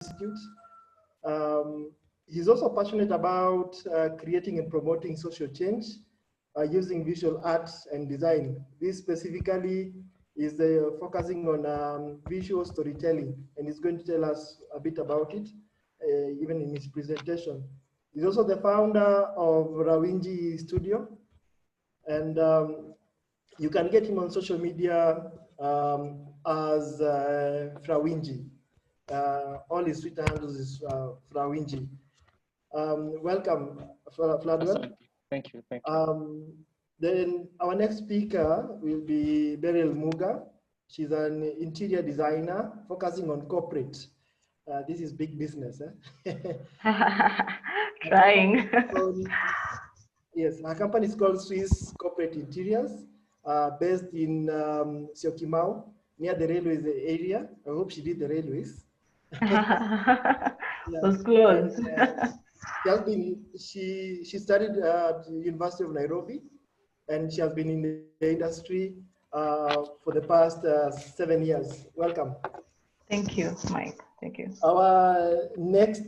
Institute. He's also passionate about creating and promoting social change using visual arts and design. This specifically is focusing on visual storytelling, and he's going to tell us a bit about it, even in his presentation. He's also the founder of Rawinji Studio, and you can get him on social media as Frawinji. All his Twitter handles is Frawinji. Welcome, Fladwell. Thank you. Thank you. Then our next speaker will be Beryl Muga. She's an interior designer focusing on corporate. This is big business. Trying. Yes, our company is called Swiss Corporate Interiors, based in Syokimau, near the railways area. I hope she did the railways. Was close. She studied at the University of Nairobi, and she has been in the industry for the past 7 years. Welcome. Thank you, Mike. Thank you. Our next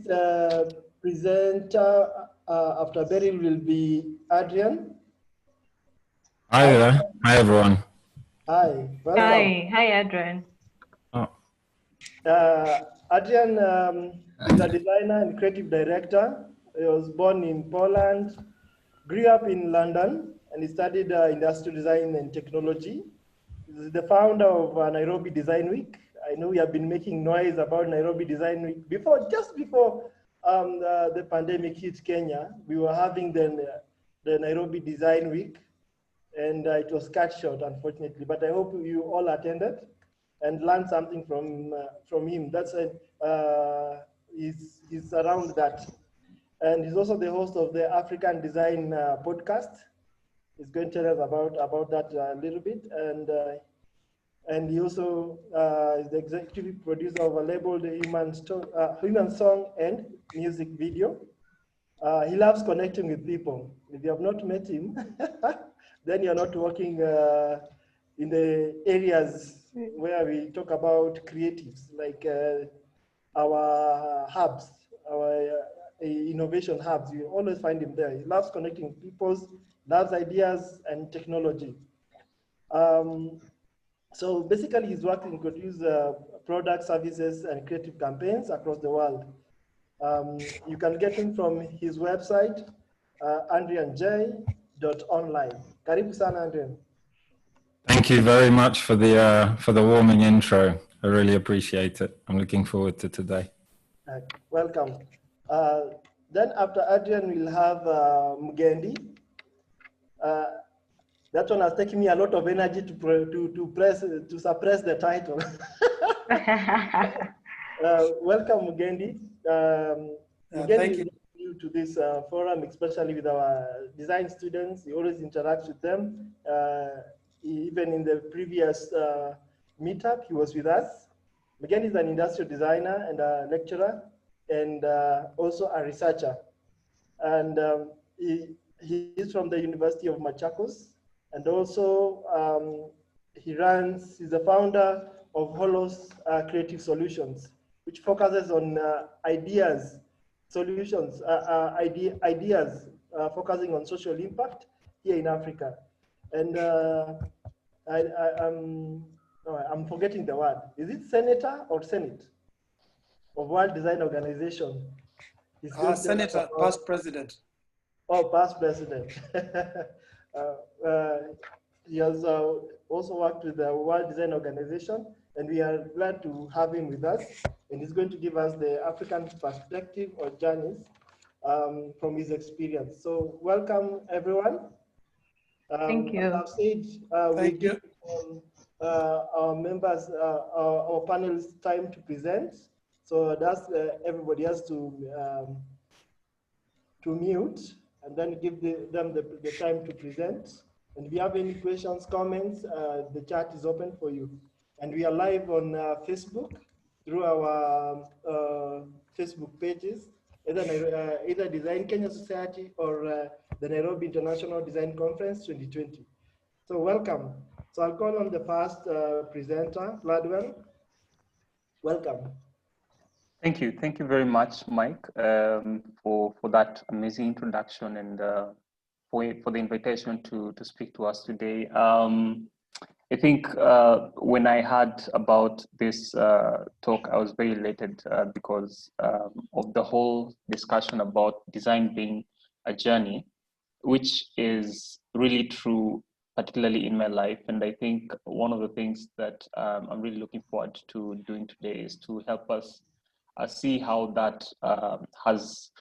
presenter after Beryl will be Adrian. Hi there. Hi, everyone. Hi. Welcome. Hi, Adrian. Oh. Adrian is a designer and creative director. He was born in Poland, grew up in London, and he studied industrial design and technology. He's the founder of Nairobi Design Week. I know we have been making noise about Nairobi Design Week just before the pandemic hit Kenya. We were having the Nairobi Design Week, and it was cut short, unfortunately. But I hope you all attended and learned something from him. That's he's around that. And he's also the host of the African Design podcast. He's going to tell us about that a little bit. And he also is the executive producer of a label, the Human Song and Music Video. He loves connecting with people. If you have not met him, then you're not working in the areas where we talk about creatives, like our hubs, our innovation hubs. You always find him there. He loves connecting people, loves ideas and technology. So basically, he's working to produce products, services, and creative campaigns across the world. You can get him from his website, andrianj.online. Karibu sana, Andrian. Thank you very much for the warming intro. I really appreciate it. I'm looking forward to today. Welcome. Then after Adrian, we'll have Mugendi. That one has taken me a lot of energy to suppress the title. Welcome, Mugendi. Thank you. Is new to this forum, especially with our design students. He always interacts with them. Even in the previous meetup, he was with us. Mugendi is an industrial designer and a lecturer, and also a researcher. And he is from the University of Machakos. And also, he's the founder of Holos Creative Solutions, which focuses on ideas, solutions, ideas focusing on social impact here in Africa. And I'm forgetting the word. Is it senator or senate of World Design Organization? Senator, past president. Oh, past president. He has also worked with the World Design Organization, and we are glad to have him with us. And he's going to give us the African perspective or journeys from his experience. So welcome, everyone. Thank you. As I've said, Thank you. Our members, our panelists, time to present. So that's everybody has to mute and then give them the time to present. And if you have any questions, comments, the chat is open for you. And we are live on Facebook through our Facebook pages, either Design Kenya Society or the Nairobi International Design Conference 2020. So welcome. So I'll call on the first presenter, Gladwell. Welcome. Thank you very much, Mike, for that amazing introduction and for the invitation to speak to us today. I think when I heard about this talk, I was very elated because of the whole discussion about design being a journey, which is really true, particularly in my life. And I think one of the things that I'm really looking forward to doing today is to help us see how that has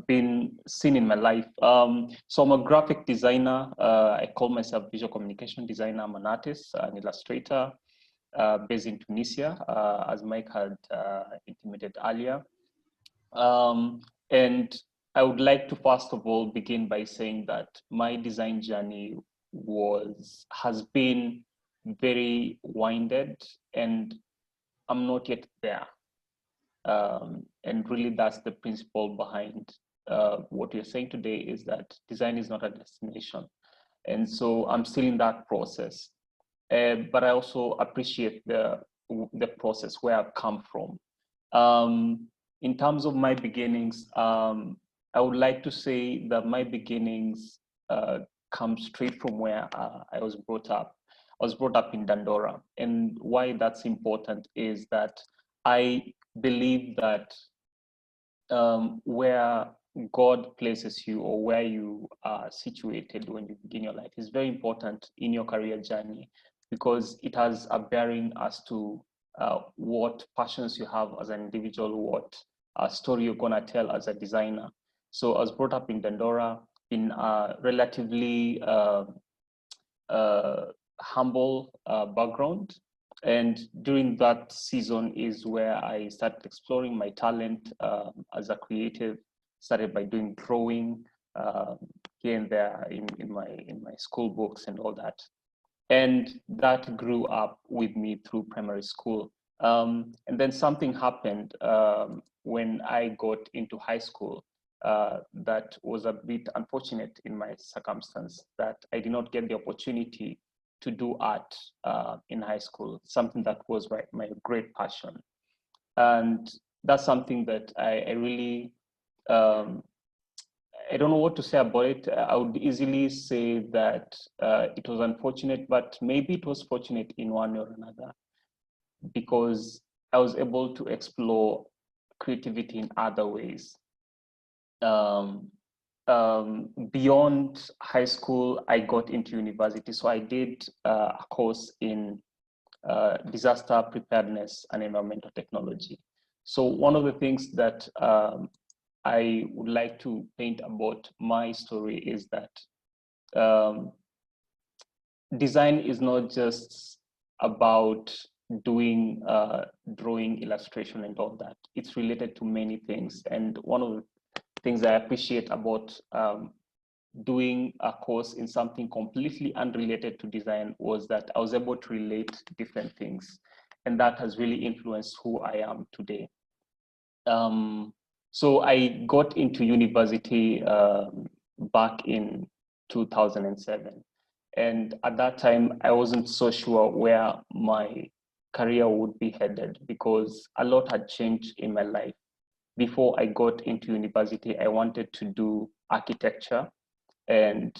been seen in my life. So I'm a graphic designer. I call myself visual communication designer. I'm an artist, an illustrator based in Tunisia, as Mike had intimated earlier. And I would like to first of all begin by saying that my design journey has been very winded, and I'm not yet there. And really that's the principle behind what you're saying today, is that design is not a destination. And so I'm still in that process. But I also appreciate the process, where I've come from. In terms of my beginnings, I would like to say that my beginnings come straight from where I was brought up. I was brought up in Dandora. And why that's important is that I believe that where God places you, or where you are situated when you begin your life, is very important in your career journey, because it has a bearing as to what passions you have as an individual, what story you're gonna tell as a designer. So I was brought up in Dandora in a relatively humble background. And during that season is where I started exploring my talent as a creative. Started by doing drawing here and there in my school books and all that. And that grew up with me through primary school. And then something happened when I got into high school that was a bit unfortunate in my circumstance, that I did not get the opportunity to do art in high school, something that was my great passion. And that's something that I really, I don't know what to say about it. I would easily say that it was unfortunate, but maybe it was fortunate in one or another, because I was able to explore creativity in other ways. Beyond high school, I got into university. So I did a course in disaster preparedness and environmental technology. So one of the things that I would like to paint about my story is that design is not just about doing drawing, illustration, and all that. It's related to many things. And one of the things I appreciate about doing a course in something completely unrelated to design was that I was able to relate different things. And that has really influenced who I am today. So I got into university back in 2007. And at that time, I wasn't so sure where my career would be headed, because a lot had changed in my life. Before I got into university, I wanted to do architecture. And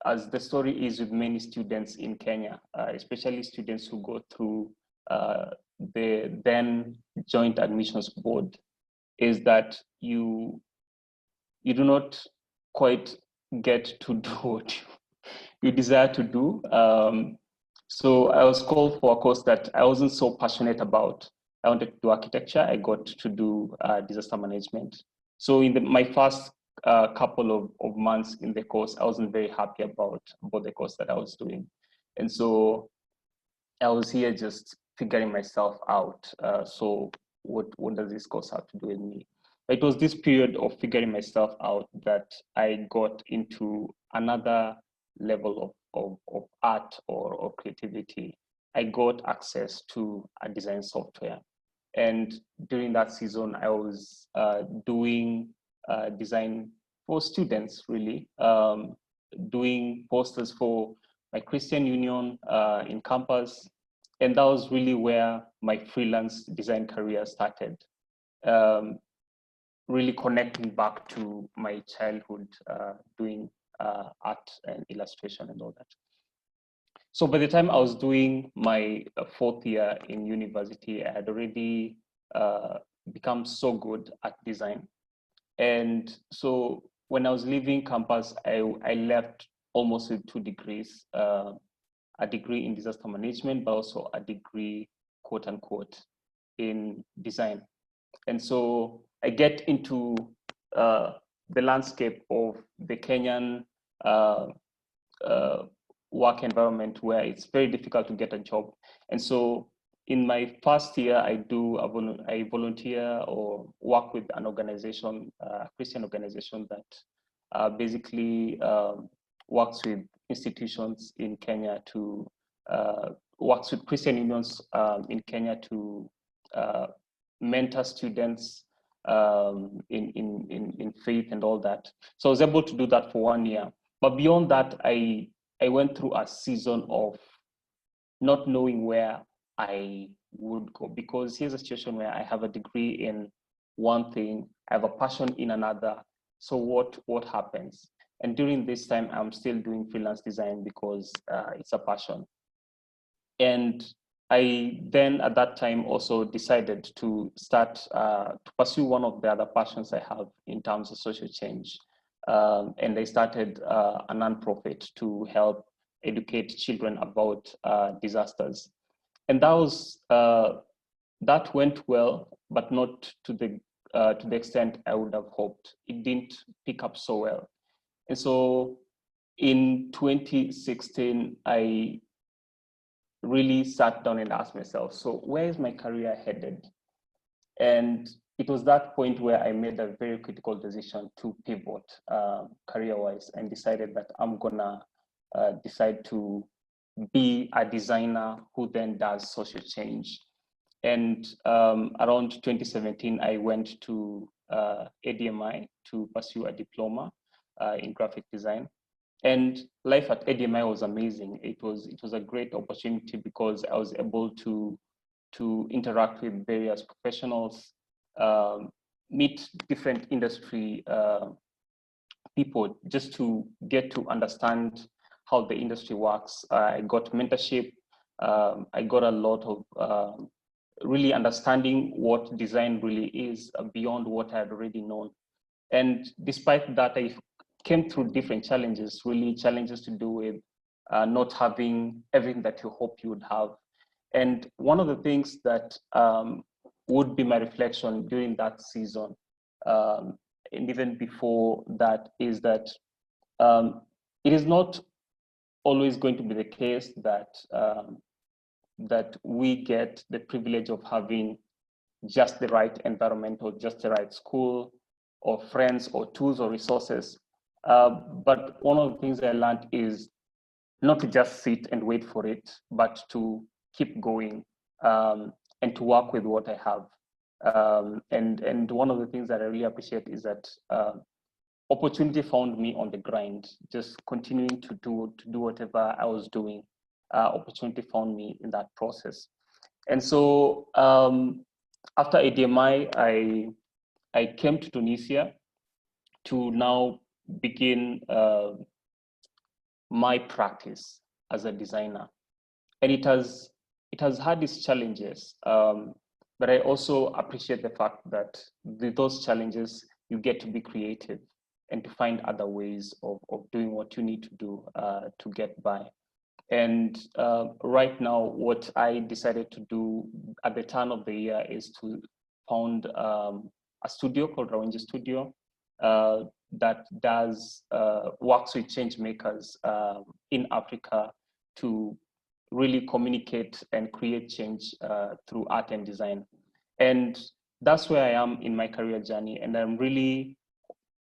as the story is with many students in Kenya, especially students who go through the then Joint Admissions Board, is that you do not quite get to do what you desire to do. So I was called for a course that I wasn't so passionate about. I wanted to do architecture. I got to do disaster management. So in my first couple of months in the course, I wasn't very happy about the course that I was doing. And so I was here just figuring myself out. So what does this course have to do with me? It was this period of figuring myself out that I got into another level of art or creativity. I got access to a design software. And during that season, I was doing design for students, really, doing posters for my Christian Union in campus, And that was really where my freelance design career started. Really connecting back to my childhood, doing art and illustration and all that. So by the time I was doing my fourth year in university, I had already become so good at design. And so when I was leaving campus, I left almost with 2 degrees, a degree in disaster management, but also a degree, quote unquote, in design. And so I get into the landscape of the Kenyan work environment where it's very difficult to get a job. And so in my first year, I volunteer or work with an organization, a Christian organization that basically works with institutions in Kenya to, works with Christian unions in Kenya to mentor students in faith and all that. So I was able to do that for 1 year. But beyond that, I went through a season of not knowing where I would go, because here's a situation where I have a degree in one thing, I have a passion in another. So what happens? And during this time, I'm still doing freelance design because it's a passion. And I then at that time also decided to start to pursue one of the other passions I have in terms of social change. And I started a nonprofit to help educate children about disasters. And that went well, but not to the extent I would have hoped. It didn't pick up so well. And so in 2016, I really sat down and asked myself, so where is my career headed? And it was that point where I made a very critical decision to pivot career-wise and decided that I'm gonna decide to be a designer who then does social change. And around 2017, I went to ADMI to pursue a diploma in graphic design. And life at ADMI was amazing. It was a great opportunity because I was able to interact with various professionals, meet different industry people, just to get to understand how the industry works. I got mentorship. I got a lot of really understanding what design really is beyond what I had already known. And despite that, I came through different challenges, really challenges to do with not having everything that you hope you would have. And one of the things that would be my reflection during that season, and even before that, is that it is not always going to be the case that that we get the privilege of having just the right environment or just the right school or friends or tools or resources. But one of the things I learned is not to just sit and wait for it, but to keep going and to work with what I have. And one of the things that I really appreciate is that opportunity found me on the grind, just continuing to do whatever I was doing. Opportunity found me in that process. And so after ADMI, I came to Tunisia to now begin my practice as a designer. And it has had its challenges, but I also appreciate the fact that with those challenges, you get to be creative and to find other ways of doing what you need to do to get by. And right now, what I decided to do at the turn of the year is to found a studio called Rawenji Studio that does works with change makers in Africa to really communicate and create change through art and design. And that's where I am in my career journey. And I'm really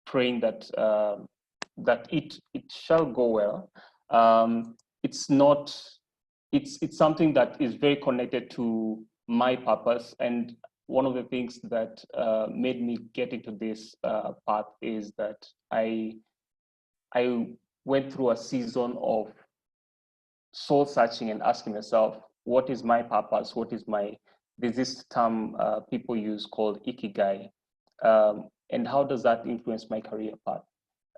praying that that it shall go well. It's something that is very connected to my purpose. And one of the things that made me get into this path is that I went through a season of soul searching and asking myself, what is my purpose? There's this term people use called ikigai. And how does that influence my career path?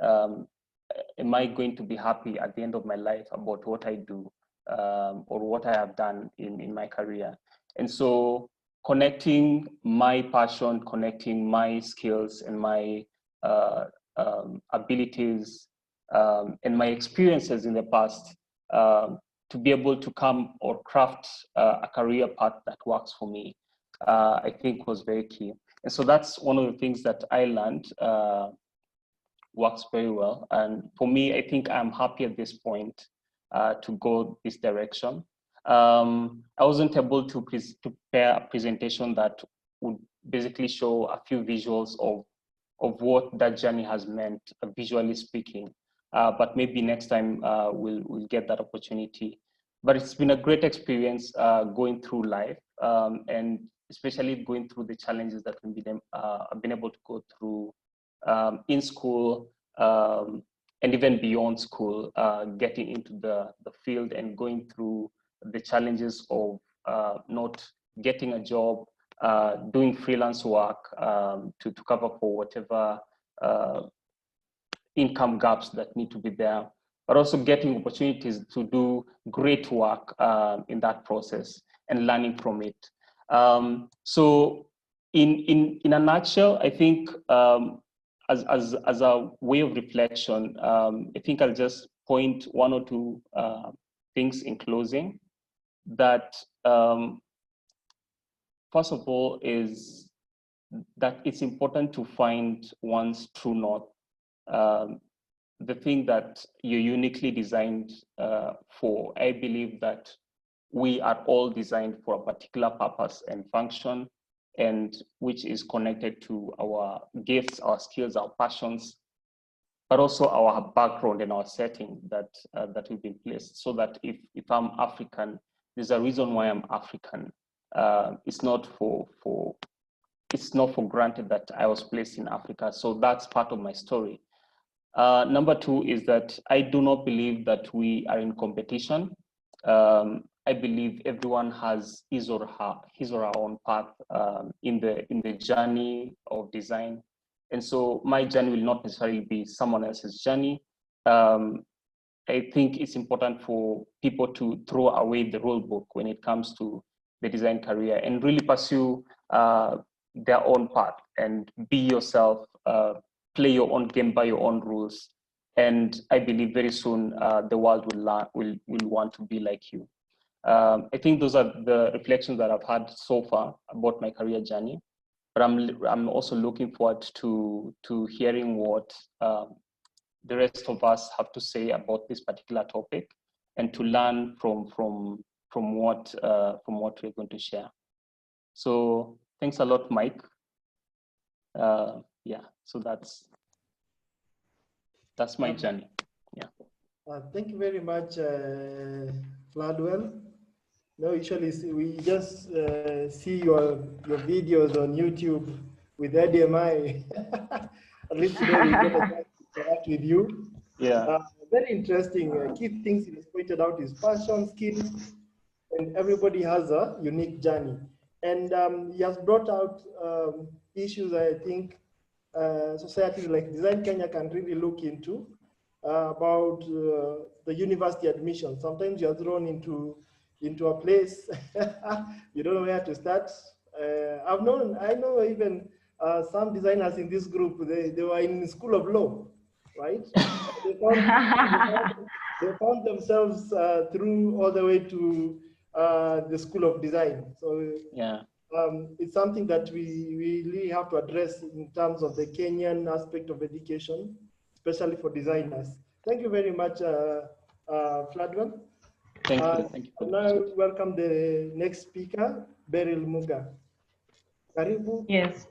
Am I going to be happy at the end of my life about what I do or what I have done in my career? And so connecting my passion, connecting my skills and my abilities and my experiences in the past to be able to come or craft a career path that works for me, I think was very key. And so that's one of the things that I learned works very well. And for me, I think I'm happy at this point to go this direction. I wasn't able to prepare a presentation that would basically show a few visuals of what that journey has meant, visually speaking. But maybe next time we'll get that opportunity. But it's been a great experience going through life and especially going through the challenges that I've been able to go through in school and even beyond school, getting into the field and going through the challenges of not getting a job, doing freelance work to cover for whatever income gaps that need to be there, but also getting opportunities to do great work in that process and learning from it. So in a nutshell, I think as a way of reflection, I think I'll just point one or two things in closing. That first of all is that it's important to find one's true north, the thing that you're uniquely designed for. I believe that we are all designed for a particular purpose and function, and which is connected to our gifts, our skills, our passions, but also our background and our setting that we've been placed. So that if I'm African, there's a reason why I'm African. It's not for granted that I was placed in Africa. So that's part of my story. Number two is that I do not believe that we are in competition. I believe everyone has his or her own path in the journey of design. And so my journey will not necessarily be someone else's journey. I think it's important for people to throw away the rule book when it comes to the design career and really pursue their own path and be yourself, play your own game by your own rules. And I believe very soon the world will want to be like you. I think those are the reflections that I've had so far about my career journey. But I'm also looking forward to hearing what the rest of us have to say about this particular topic, and to learn from what we're going to share. So thanks a lot, Mike. Yeah, so that's my journey. Yeah. Thank you very much, Fladwell. No, usually we just see your videos on YouTube with ADMI. At least today we get a chance to interact with you. Yeah. Very interesting. Key things he has pointed out is passion, skills, and everybody has a unique journey. And he has brought out issues I think societies like Design Kenya can really look into about the university admission. Sometimes you're thrown into a place you don't know where to start. I know even some designers in this group, they were in the School of Law, right? They found themselves through all the way to the School of Design. So yeah. It's something that we really have to address in terms of the Kenyan aspect of education, especially for designers. Thank you very much, Fladwell. Thank you. Thank you. Now welcome the next speaker, Beryl Muga. Karibu. Yes.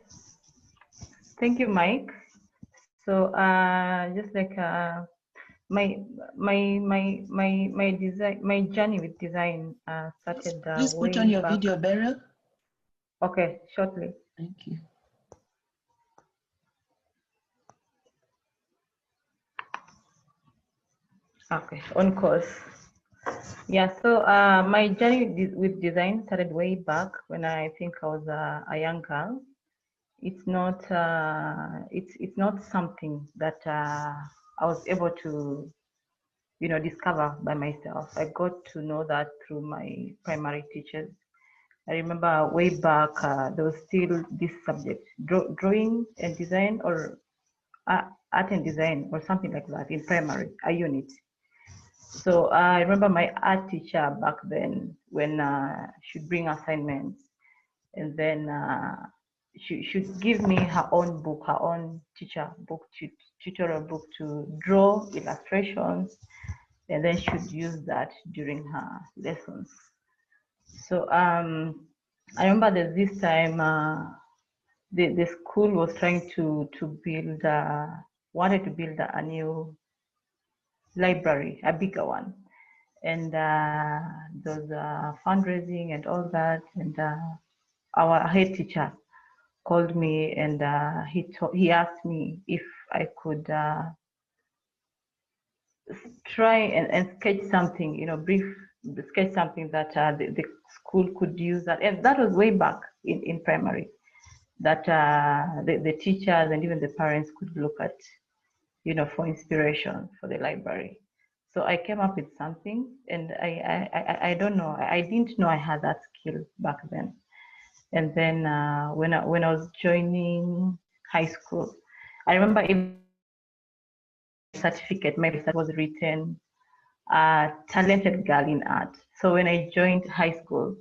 Thank you, Mike. So just like my journey with design started. Please put on your video, Beryl. Okay, shortly. Thank you. Okay, on course. Yeah, so my journey with design started way back when I think I was a young girl. It's not it's not something that I was able to discover by myself. I got to know that through my primary teachers. I remember way back there was still this subject, drawing and design, or art and design, or something like that in primary, a unit. So I remember my art teacher back then when she'd bring assignments, and then she should give me her own book, her own teacher book, tutorial book to draw illustrations, and then she'd use that during her lessons. So I remember that this time the school was trying to build, wanted to build a new library, a bigger one. And there was fundraising and all that. And our head teacher called me, and he asked me if I could try and sketch something, sketch something that the school could use. That, and that was way back in primary, that the teachers and even the parents could look at, for inspiration for the library. So I came up with something, and I don't know, I didn't know I had that skill back then. And then when I was joining high school, I remember even certificate, my certificate was written talented girl in art. So when I joined high school,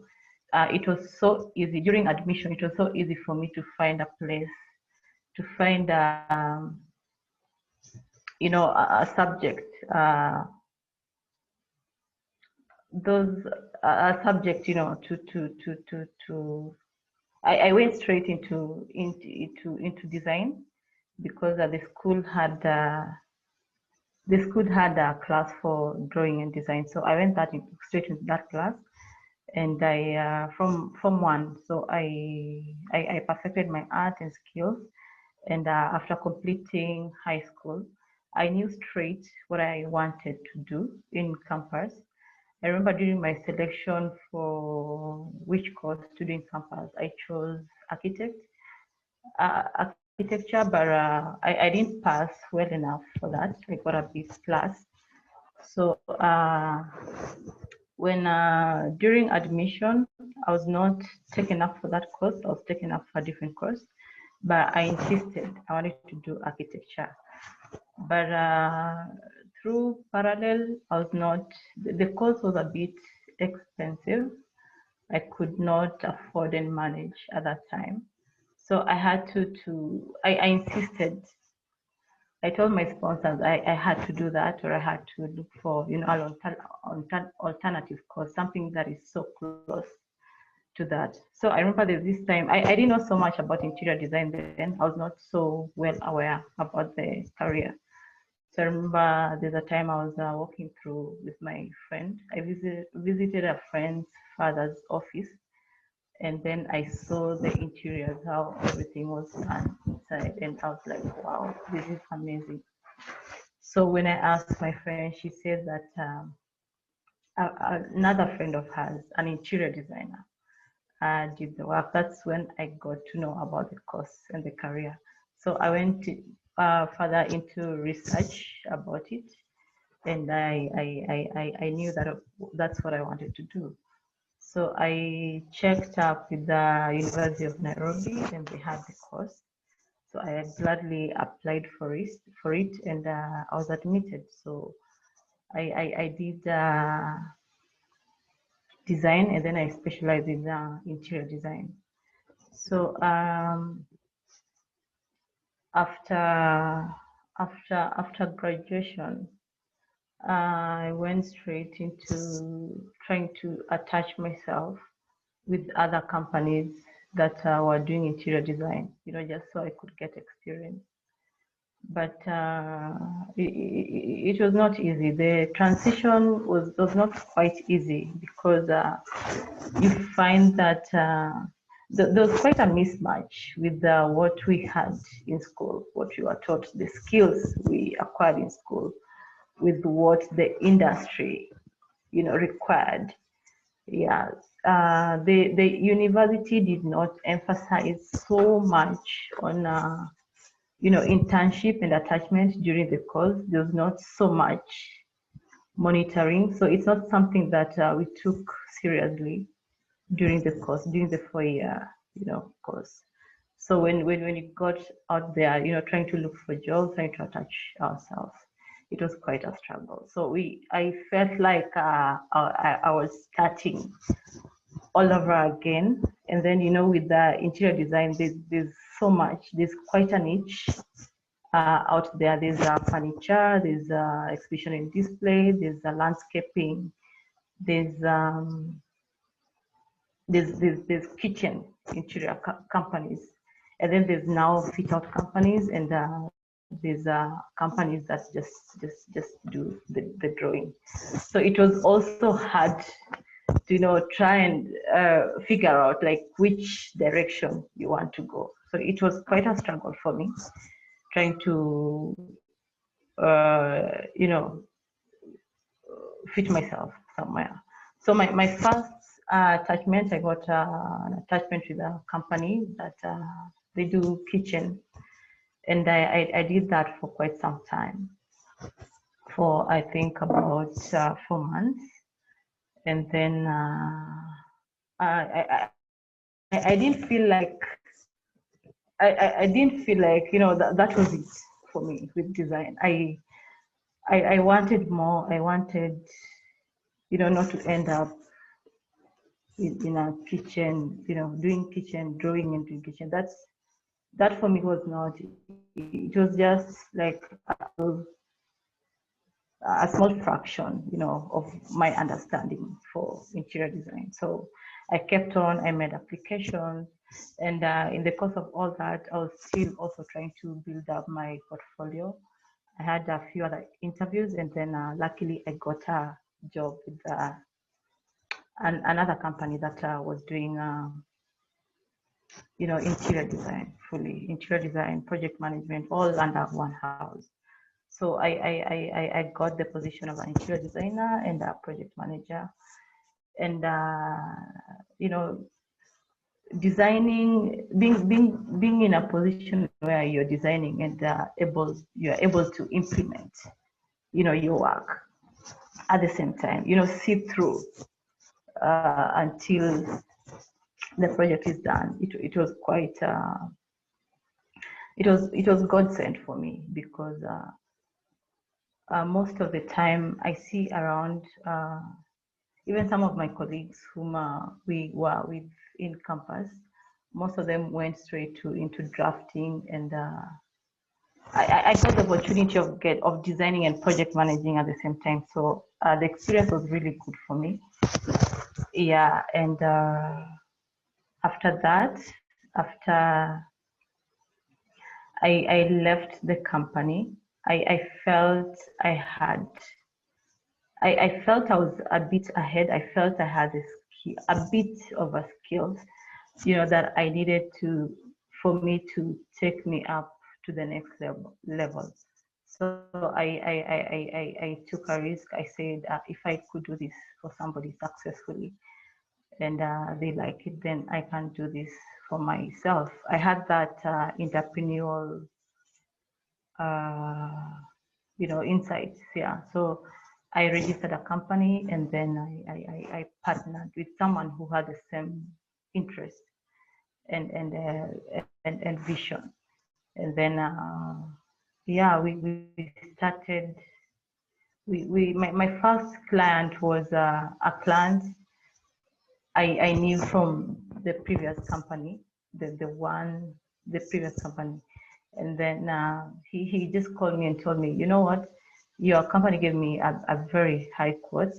it was so easy during admission. It was so easy for me to find a place, to find a subject. Those subject, I went straight into design, because the school had a class for drawing and design. So I went straight into that class, and I from Form 1. So I perfected my art and skills, and after completing high school, I knew straight what I wanted to do in campus. I remember during my selection for which course to do in campus, I chose architecture, but I didn't pass well enough for that. I got a B+. So when during admission, I was not taken up for that course. I was taken up for a different course, but I insisted I wanted to do architecture. But through parallel, I was not, the course was a bit expensive. I could not afford and manage at that time. So I had I insisted. I told my sponsors I had to do that, or I had to look for, an alternative course, something that is so close to that. So I remember there's this time, I didn't know so much about interior design then. I was not so well aware about the career. So I remember there's a time I was walking through with my friend. I visited a friend's father's office, and then I saw the interiors, how everything was done inside, and I was like, wow, this is amazing. So when I asked my friend, she said that another friend of hers, an interior designer, did the work. That's when I got to know about the course and the career. So I went further into research about it, and I knew that that's what I wanted to do. So I checked up with the University of Nairobi, and they had the course. So I gladly applied for it, and I was admitted. So I did design, and then I specialized in interior design. So after graduation, I went straight into trying to attach myself with other companies that were doing interior design, just so I could get experience. But it was not easy. The transition was not quite easy, because you find that there was quite a mismatch with what we had in school, what we were taught, the skills we acquired in school, with what the industry required. Yeah, the university did not emphasize so much on internship and attachment during the course. There was not so much monitoring, so it's not something that we took seriously during the course, during the 4-year course. So when we got out there, trying to look for jobs, trying to attach ourselves, it was quite a struggle. So I felt like I was starting all over again. And then, with the interior design, there's so much, there's quite a niche out there. There's furniture, there's exhibition and display, there's landscaping, there's kitchen interior companies, and then there's now fit out companies, and there's companies that just do the drawing. So it was also hard to try and figure out like which direction you want to go. So it was quite a struggle for me trying to fit myself somewhere. So my first attachment, I got an attachment with a company that they do kitchen, and I did that for quite some time, for I think about 4 months, and then I didn't feel like I didn't feel like that was it for me with design. I wanted more. I wanted not to end up in a kitchen, doing kitchen drawing and doing kitchen. That for me was not. It was just like a small fraction, of my understanding for interior design. So I kept on. I made applications, and in the course of all that, I was still also trying to build up my portfolio. I had a few other interviews, and then luckily I got a job with another company that was doing, interior design, fully interior design, project management, all under one house. So I got the position of an interior designer and a project manager, and designing, being in a position where you're designing and you're able to implement, your work at the same time, see through until the project is done. It was quite it was godsend for me, because most of the time I see around, even some of my colleagues whom we were with in campus, most of them went straight into drafting, and I got the opportunity of designing and project managing at the same time. So the experience was really good for me. Yeah, and after that, after I left the company, I felt I felt I was a bit ahead. I felt I had a bit of a skill, that I needed for me to take me up to the next level. So I took a risk. I said, if I could do this for somebody successfully, and they like it, then I can do this for myself. I had that entrepreneurial, insights. Yeah. So I registered a company, and then I partnered with someone who had the same interest and vision. And then yeah, we started. My first client was a client I knew from the previous company, the previous company. And then he just called me and told me, you know what, your company gave me a very high quote,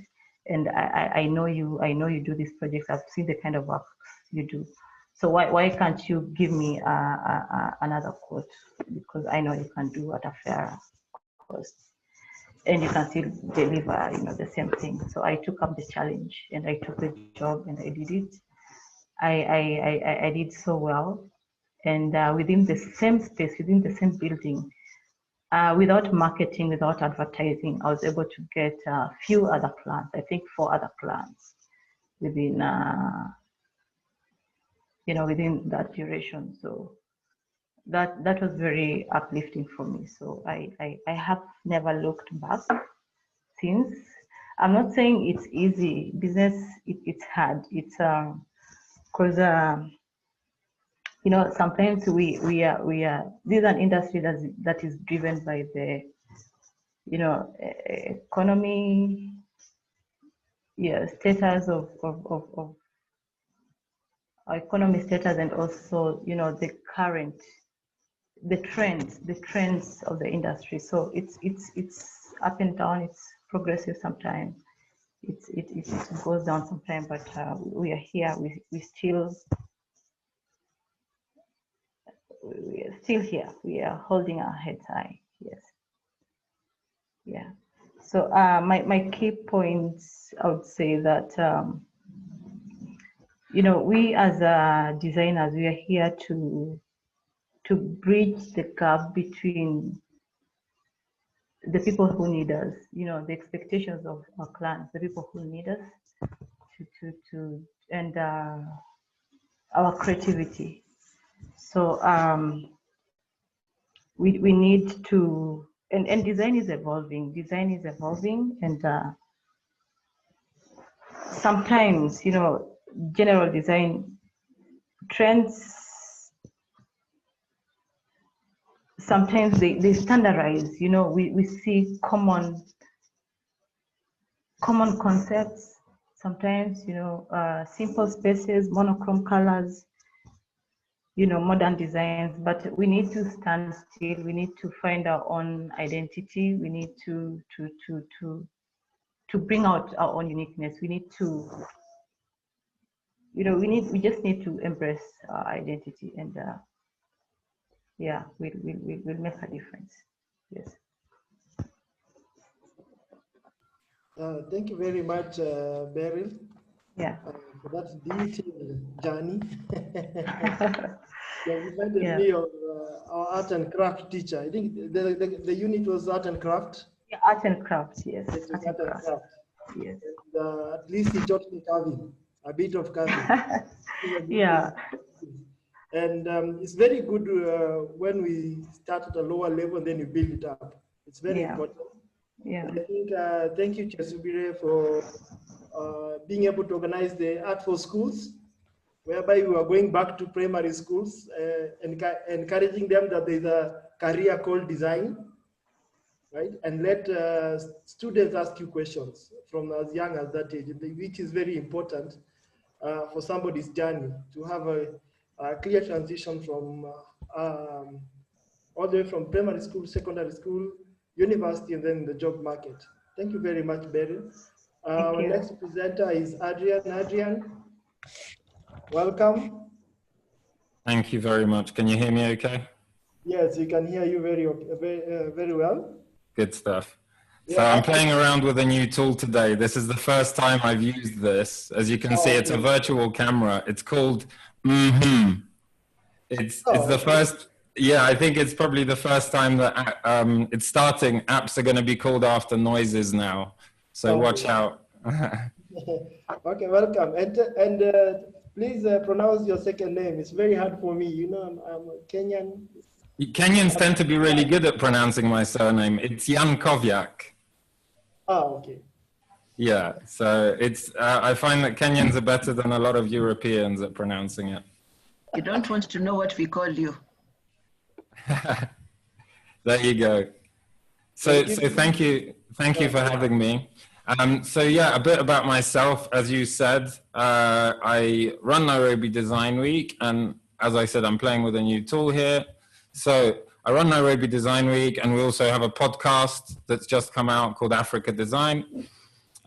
and I know you do these projects. I've seen the kind of work you do. So why can't you give me another quote? Because I know you can do at a fair cost, and you can still deliver, the same thing. So I took up the challenge, and I took the job, and I did it. I did so well, and within the same space, within the same building, without marketing, without advertising, I was able to get a few other plants. I think 4 other plants within, within that duration. So that was very uplifting for me. So I have never looked back since. I'm not saying it's easy. Business, it's hard. It's because sometimes we are this is an industry that is driven by the economy, status of our economy status, and also the trends of the industry. So it's up and down. It's progressive sometimes. It goes down sometimes, but we are here. We still here. We are holding our heads high. Yes. Yeah. So my key points, I would say that we as designers, we are here to bridge the gap between the people who need us, the expectations of our clients, the people who need us, and our creativity. So we need to, and design is evolving. And sometimes, general design trends, sometimes they standardize. We see common concepts. Sometimes, simple spaces, monochrome colors, modern designs, but we need to stand still. We need to find our own identity. We need to bring out our own uniqueness. We need to, we just need to embrace our identity, and we'll make a difference. Yes. Thank you very much, Beryl. Yeah. For that detailed journey. You reminded me of our art and craft teacher. I think the unit was art and craft. Yeah, art and craft, yes. Art and craft. Yes. And, at least he taught me carving, a bit of carving. Yeah. And it's very good when we start at a lower level and then you build it up. It's very important. Yeah. And I think thank you, Chesubire, for being able to organize the Art for Schools, whereby we are going back to primary schools, encouraging them that there's a career called design, right? And let students ask you questions from as young as that age, which is very important for somebody's journey, to have a clear transition from all the way from primary school, secondary school, university, and then the job market. Thank you very much, Beryl. Our next presenter is Adrian. Adrian, welcome. Thank you very much. Can you hear me okay? Yes, we can hear you very well. Good stuff. Yeah. So I'm playing around with a new tool today. This is the first time I've used this. As you can see, it's a virtual camera. It's called It's the first. Yeah, I think it's probably the first time that it's starting. Apps are going to be called after noises now. So watch out. Okay, welcome. And please pronounce your second name. It's very hard for me. I'm Kenyan. Kenyans tend to be really good at pronouncing my surname. It's Jan Kowiak. Oh, okay. Yeah, so it's. I find that Kenyans are better than a lot of Europeans at pronouncing it. You don't want to know what we call you. There you go. So thank you for having me. So yeah, a bit about myself. As you said, I run Nairobi Design Week, and as I said, I'm playing with a new tool here. So I run Nairobi Design Week, and we also have a podcast that's just come out called Africa Design.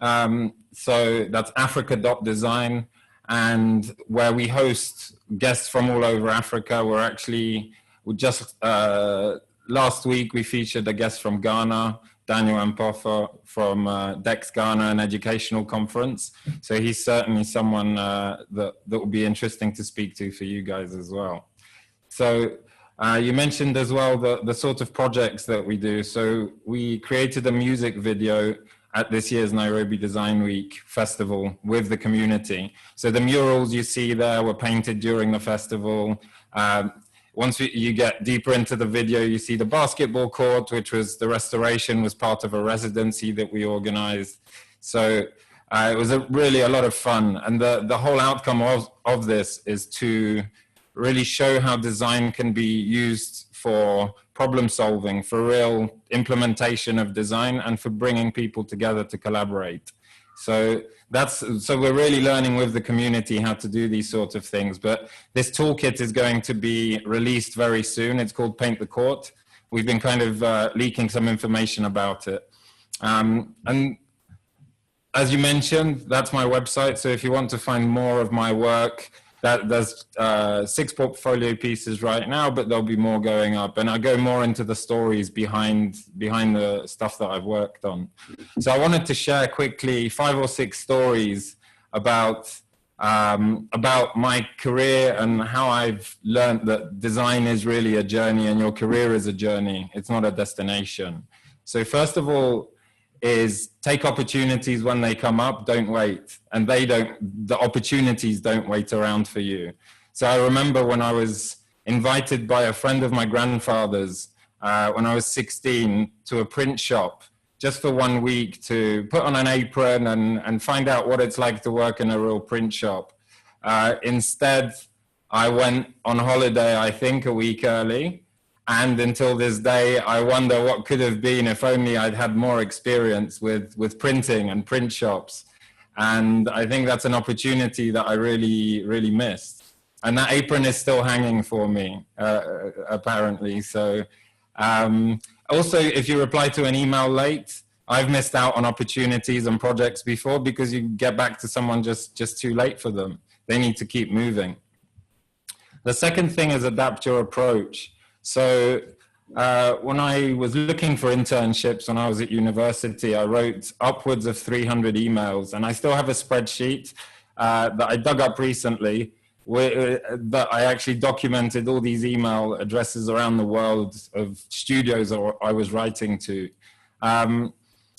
So that's africa.design, and where we host guests from all over Africa. Last week we featured a guest from Ghana, Daniel Ampofo from Dex Ghana, an educational conference. So he's certainly someone that will be interesting to speak to for you guys as well. So You mentioned as well the sort of projects that we do. So we created a music video at this year's Nairobi Design Week festival with the community. So the murals you see there were painted during the festival. Once you get deeper into the video, you see the basketball court, which was the restoration was part of a residency that we organized. So it was really a lot of fun. And the whole outcome of this is to really show how design can be used for problem solving, for real implementation of design, and for bringing people together to collaborate. So we're really learning with the community how to do these sorts of things. But this toolkit is going to be released very soon. It's called Paint the Court. We've been kind of leaking some information about it. And as you mentioned, that's my website. So if you want to find more of my work, there's 6 portfolio pieces right now, but there'll be more going up. And I go more into the stories behind the stuff that I've worked on. So I wanted to share quickly 5 or 6 stories about my career and how I've learned that design is really a journey and your career is a journey. It's not a destination. So first of all, is take opportunities when they come up, don't wait. And the opportunities don't wait around for you. So I remember when I was invited by a friend of my grandfather's when I was 16 to a print shop just for 1 week to put on an apron and find out what it's like to work in a real print shop. Instead, I went on holiday, I think, a week early. And until this day, I wonder what could have been if only I'd had more experience with printing and print shops. And I think that's an opportunity that I really, really missed. And that apron is still hanging for me, apparently. So also, if you reply to an email late, I've missed out on opportunities and projects before because you get back to someone just too late for them. They need to keep moving. The second thing is adapt your approach. So when I was looking for internships when I was at university, I wrote upwards of 300 emails, and I still have a spreadsheet that I dug up recently that I actually documented all these email addresses around the world of studios I was writing to. And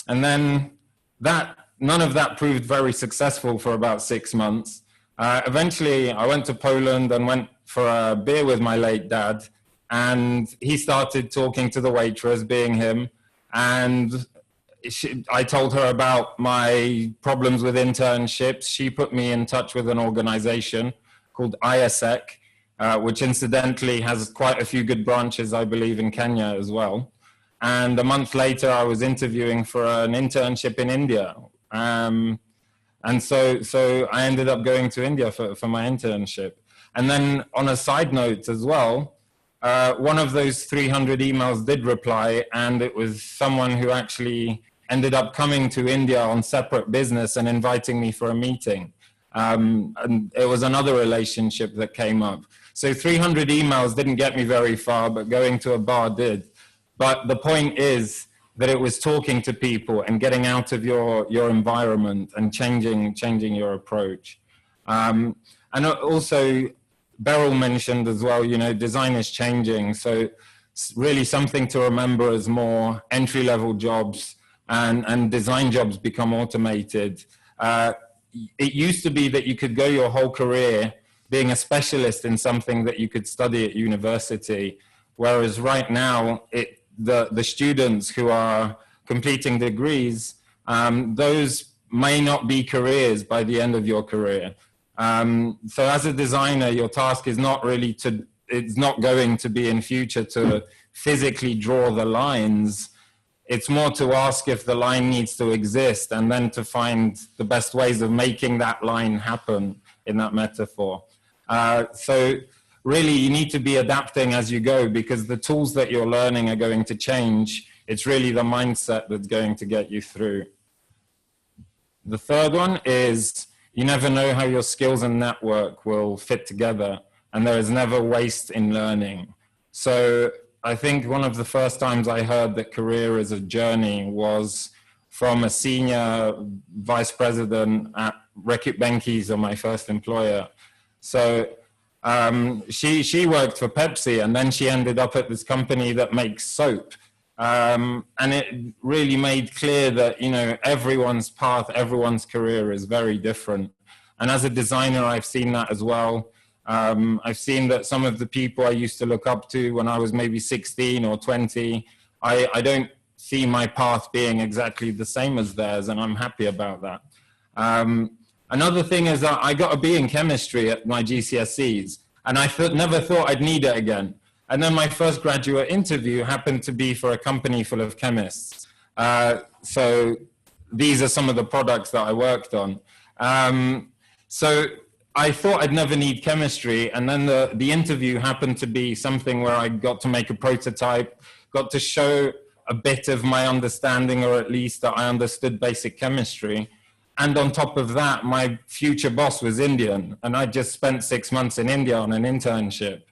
then none of that proved very successful for about 6 months. Eventually, I went to Poland and went for a beer with my late dad. And he started talking to the waitress, being him, and I told her about my problems with internships. She put me in touch with an organization called ISEC, which incidentally has quite a few good branches, I believe, in Kenya as well. And a month later, I was interviewing for an internship in India. And so I ended up going to India for my internship. And then on a side note as well, one of those 300 emails did reply, and it was someone who actually ended up coming to India on separate business and inviting me for a meeting. And it was another relationship that came up. So 300 emails didn't get me very far, but going to a bar did. But the point is that it was talking to people and getting out of your environment and changing your approach. And also, Beryl mentioned as well, design is changing. So really something to remember as more entry-level jobs and design jobs become automated. It used to be that you could go your whole career being a specialist in something that you could study at university, whereas right now, the students who are completing degrees, those may not be careers by the end of your career. So as a designer, your task is not really it's not going to be in future to physically draw the lines. It's more to ask if the line needs to exist and then to find the best ways of making that line happen in that metaphor. So really you need to be adapting as you go because the tools that you're learning are going to change. It's really the mindset that's going to get you through. The third one is you never know how your skills and network will fit together, and there is never waste in learning. So I think one of the first times I heard that career is a journey was from a senior vice president at Reckitt Benckiser, my first employer. So She worked for Pepsi, and then she ended up at this company that makes soap. And it really made clear that, you know, everyone's path, everyone's career is very different. And as a designer, I've seen that as well. I've seen that some of the people I used to look up to when I was maybe 16 or 20, I don't see my path being exactly the same as theirs, and I'm happy about that. Another thing is that I got a B in chemistry at my GCSEs, and I never thought I'd need it again. And then my first graduate interview happened to be for a company full of chemists. So these are some of the products that I worked on. So I thought I'd never need chemistry, and then the interview happened to be something where I got to make a prototype, got to show a bit of my understanding, or at least that I understood basic chemistry. And on top of that, my future boss was Indian, and I just spent 6 months in India on an internship.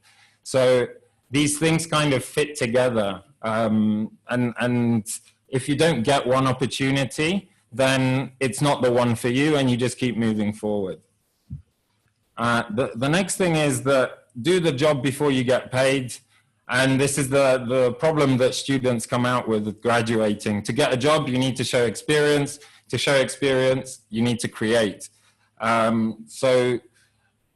So these things kind of fit together. And if you don't get one opportunity, then it's not the one for you, and you just keep moving forward. The next thing is that do the job before you get paid. And this is the problem that students come out with graduating. To get a job, you need to show experience. To show experience, you need to create. So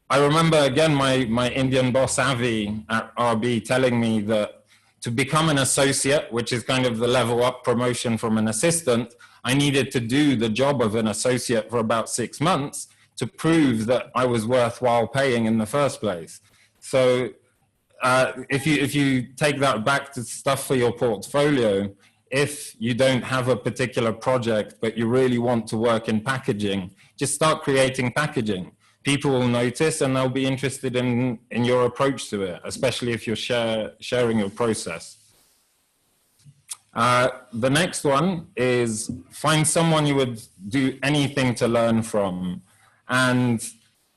I remember, again, my Indian boss, Avi, at RB, telling me that to become an associate, which is kind of the level up promotion from an assistant, I needed to do the job of an associate for about 6 months to prove that I was worthwhile paying in the first place. So if you take that back to stuff for your portfolio, if you don't have a particular project, but you really want to work in packaging, just start creating packaging. People will notice, and they'll be interested in your approach to it, especially if you're sharing your process. The next one is find someone you would do anything to learn from. And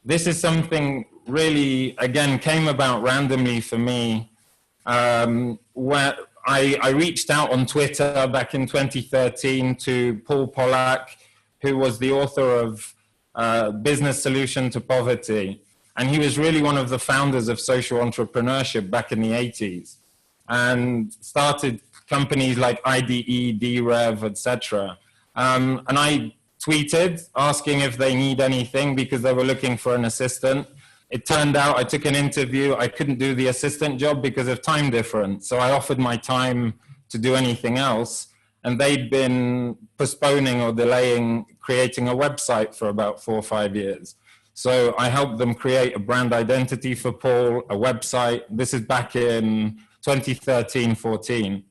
this is something really, again, came about randomly for me, where I reached out on Twitter back in 2013 to Paul Pollack, who was the author of Business Solution to Poverty. And he was really one of the founders of social entrepreneurship back in the 80s, and started companies like IDE, DREV, etc. And I tweeted asking if they need anything because they were looking for an assistant. It turned out I took an interview. I couldn't do the assistant job because of time difference. So I offered my time to do anything else. And they'd been postponing or delaying creating a website for about 4 or 5 years. So I helped them create a brand identity for Paul, a website. This is back in 2013, 14,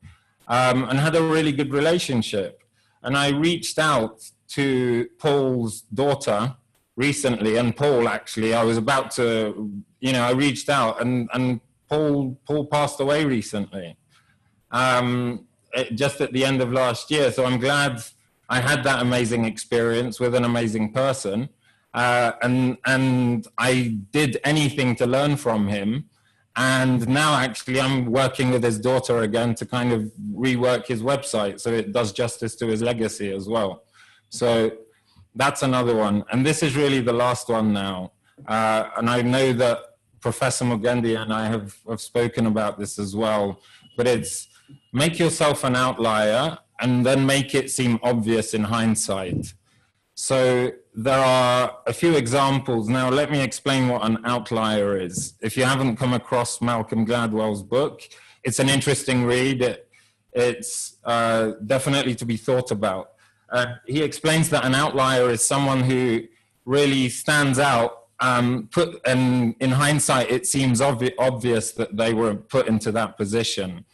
and had a really good relationship. And I reached out to Paul's daughter recently, and Paul actually, I was about to, I reached out, and Paul passed away recently, just at the end of last year. So I'm glad I had that amazing experience with an amazing person, and I did anything to learn from him. And now actually I'm working with his daughter again to kind of rework his website so it does justice to his legacy as well. So that's another one. And this is really the last one now. And I know that Professor Mugendi and I have spoken about this as well, but it's make yourself an outlier and then make it seem obvious in hindsight. So there are a few examples. Now, let me explain what an outlier is. If you haven't come across Malcolm Gladwell's book, it's an interesting read. It's definitely to be thought about. He explains that an outlier is someone who really stands out, and in hindsight, it seems obvious that they were put into that position.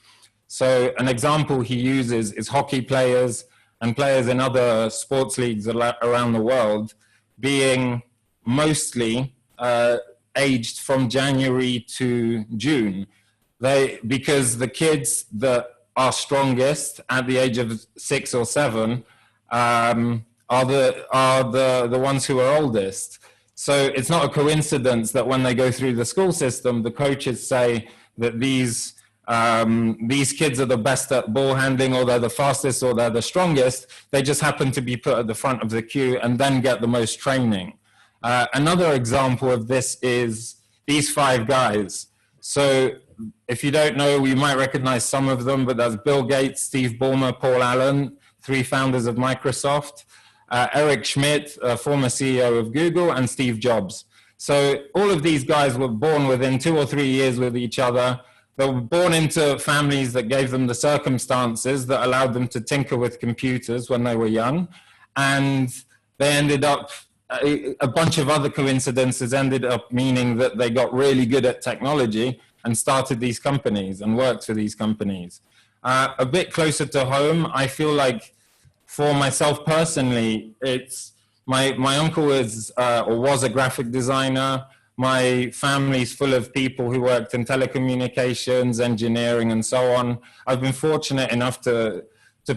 So an example he uses is hockey players and players in other sports leagues around the world being mostly aged from January to June. Because the kids that are strongest at the age of 6 or 7 are the ones who are oldest. So it's not a coincidence that when they go through the school system, the coaches say that these kids are the best at ball handling, or they're the fastest, or they're the strongest. They just happen to be put at the front of the queue and then get the most training. Another example of this is these 5 guys. So if you don't know, you might recognize some of them, but that's Bill Gates, Steve Ballmer, Paul Allen, 3 founders of Microsoft, Eric Schmidt, former CEO of Google, and Steve Jobs. So all of these guys were born within 2 or 3 years with each other. They were born into families that gave them the circumstances that allowed them to tinker with computers when they were young. And they ended up, a bunch of other coincidences ended up meaning that they got really good at technology and started these companies and worked for these companies. A bit closer to home, I feel like for myself personally, it's my uncle is or was a graphic designer. My family's full of people who worked in telecommunications, engineering, and so on. I've been fortunate enough to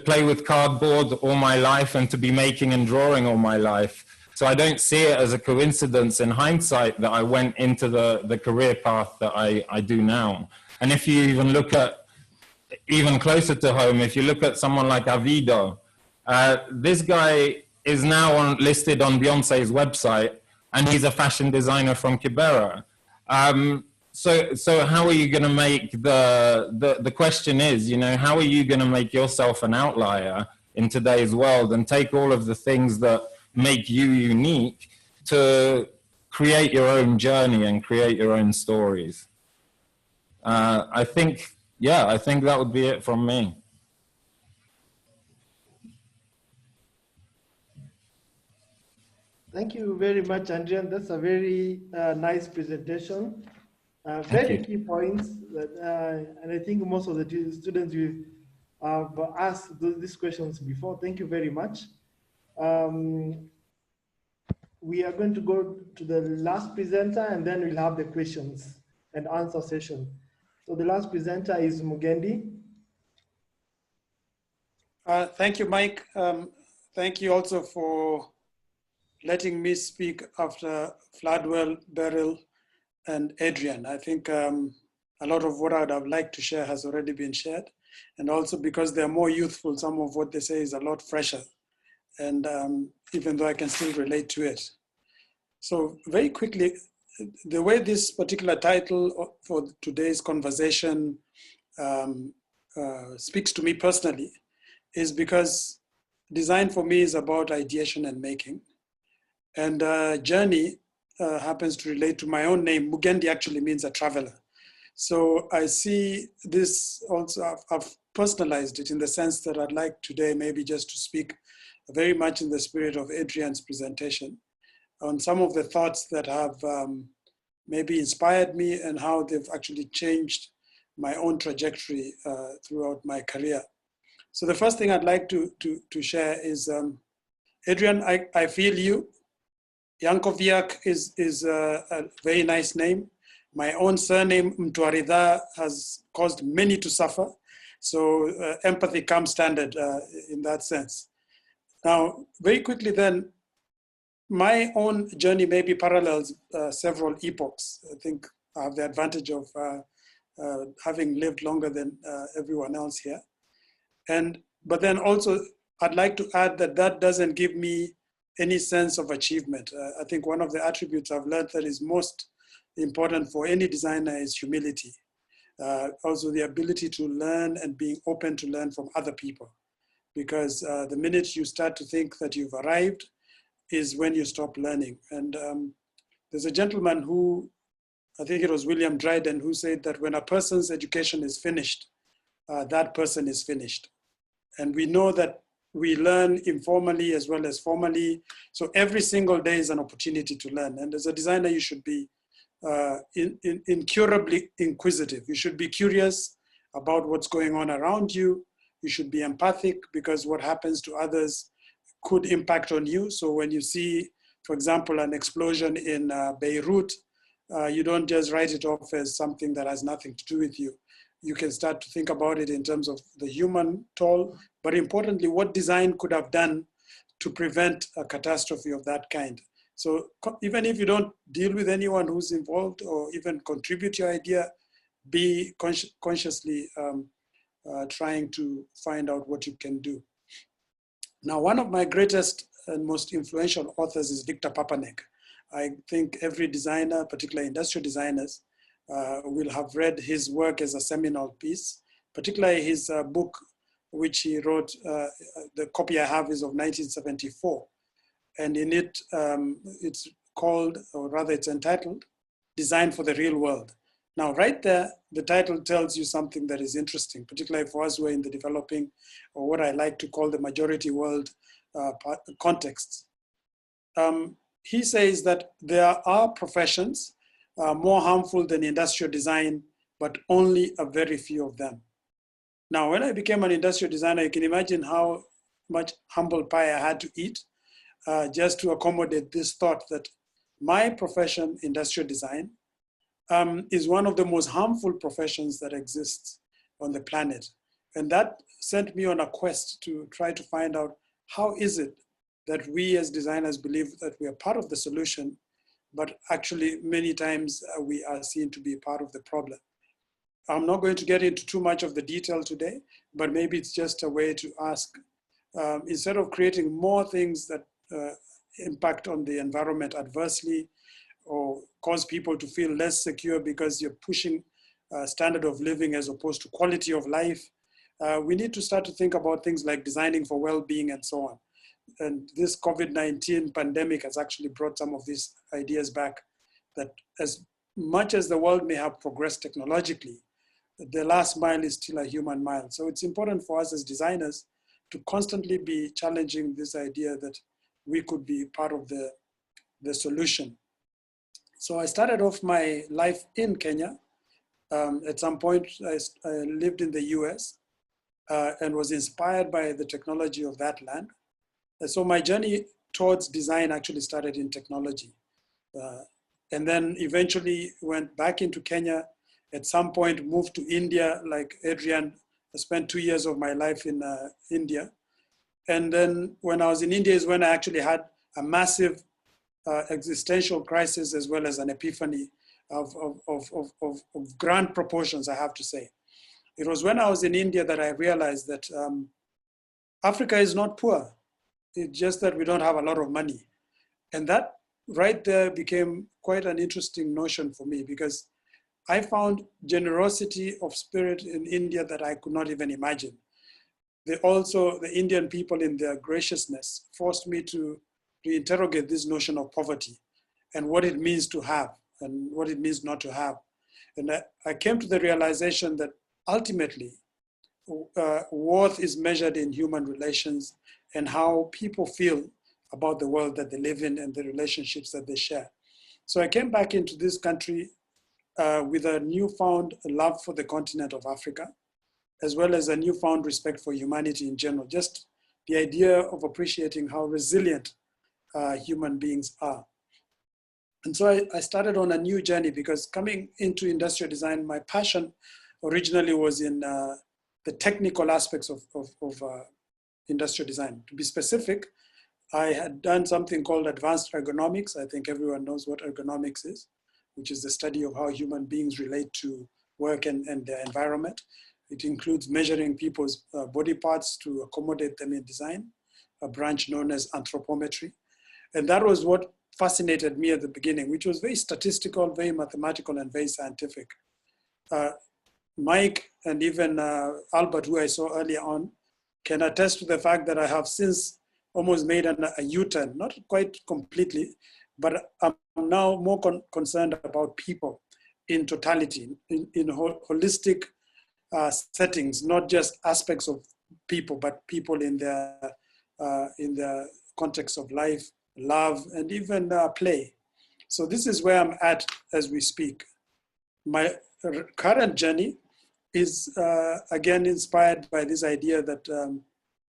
play with cardboard all my life and to be making and drawing all my life. So I don't see it as a coincidence in hindsight that I went into the career path that I do now. And if you even look at, even closer to home, if you look at someone like Avido, this guy is now listed on Beyonce's website, and he's a fashion designer from Kibera. So how are you going to make the question is, you know, how are you going to make yourself an outlier in today's world and take all of the things that make you unique to create your own journey and create your own stories? I think that would be it from me. Thank you very much, Adrian. That's a very nice presentation. Very key points, and I think most of the students you have asked these questions before. Thank you very much. We are going to go to the last presenter, and then we'll have the questions and answer session. So the last presenter is Mugendi. Thank you, Mike. Thank you also for letting me speak after Floodwell, Beryl, and Adrian. I think a lot of what I'd have liked to share has already been shared. And also because they're more youthful, some of what they say is a lot fresher. And even though I can still relate to it. So very quickly, the way this particular title for today's conversation speaks to me personally is because design for me is about ideation and making. And journey happens to relate to my own name. Mugendi actually means a traveler. So I see this also, I've personalized it in the sense that I'd like today maybe just to speak very much in the spirit of Adrian's presentation on some of the thoughts that have maybe inspired me and how they've actually changed my own trajectory throughout my career. So the first thing I'd like to share is, Adrian, I feel you. Yankoviak is a very nice name. My own surname, Mtuaridha, has caused many to suffer. So empathy comes standard in that sense. Now, very quickly then, my own journey maybe parallels several epochs. I think I have the advantage of having lived longer than everyone else here. But then also, I'd like to add that that doesn't give me any sense of achievement. I think one of the attributes I've learned that is most important for any designer is humility. Also the ability to learn and being open to learn from other people. Because the minute you start to think that you've arrived is when you stop learning. And there's a gentleman who, I think it was William Dryden, who said that when a person's education is finished, that person is finished. And we know that we learn informally as well as formally. So every single day is an opportunity to learn. And as a designer, you should be incurably inquisitive. You should be curious about what's going on around you. You should be empathic because what happens to others could impact on you. So when you see, for example, an explosion in Beirut, you don't just write it off as something that has nothing to do with you. You can start to think about it in terms of the human toll, but importantly, what design could have done to prevent a catastrophe of that kind. So even if you don't deal with anyone who's involved or even contribute your idea, be consciously trying to find out what you can do. Now, one of my greatest and most influential authors is Victor Papanek. I think every designer, particularly industrial designers, will have read his work as a seminal piece, particularly his book, which he wrote, the copy I have is of 1974. And in it, it's called, or rather it's entitled, Design for the Real World. Now, right there, the title tells you something that is interesting, particularly for us who are in the developing, or what I like to call the majority world context. He says that there are professions more harmful than industrial design, but only a very few of them. Now, when I became an industrial designer, you can imagine how much humble pie I had to eat just to accommodate this thought that my profession, industrial design, is one of the most harmful professions that exists on the planet. And that sent me on a quest to try to find out how is it that we as designers believe that we are part of the solution, but actually many times we are seen to be part of the problem. I'm not going to get into too much of the detail today, but maybe it's just a way to ask, instead of creating more things that impact on the environment adversely or cause people to feel less secure because you're pushing standard of living as opposed to quality of life, we need to start to think about things like designing for well-being and so on. And this COVID-19 pandemic has actually brought some of these ideas back, that as much as the world may have progressed technologically, the last mile is still a human mile. So it's important for us as designers to constantly be challenging this idea that we could be part of the solution. So I started off my life in Kenya. At some point, I lived in the US and was inspired by the technology of that land. And so my journey towards design actually started in technology. And then eventually went back into Kenya. At some point moved to India, like Adrian. I spent 2 years of my life in India. And then when I was in India is when I actually had a massive existential crisis as well as an epiphany of grand proportions, I have to say. It was when I was in India that I realized that Africa is not poor. It's just that we don't have a lot of money. And that right there became quite an interesting notion for me, because I found generosity of spirit in India that I could not even imagine. The Indian people in their graciousness forced me to interrogate this notion of poverty and what it means to have and what it means not to have. And I came to the realization that ultimately worth is measured in human relations and how people feel about the world that they live in and the relationships that they share. So I came back into this country with a newfound love for the continent of Africa, as well as a newfound respect for humanity in general. Just the idea of appreciating how resilient human beings are. And so I started on a new journey, because coming into industrial design, my passion originally was in the technical aspects of industrial design. To be specific, I had done something called advanced ergonomics. I think everyone knows what ergonomics is, which is the study of how human beings relate to work and their environment. It includes measuring people's body parts to accommodate them in design, a branch known as anthropometry. And that was what fascinated me at the beginning, which was very statistical, very mathematical, and very scientific. Mike and even Albert, who I saw earlier on, can attest to the fact that I have since almost made a U-turn, not quite completely, but I'm now more concerned about people in totality, in holistic settings, not just aspects of people, but people in their context of life, love, and even play. So this is where I'm at as we speak. My current journey is again inspired by this idea that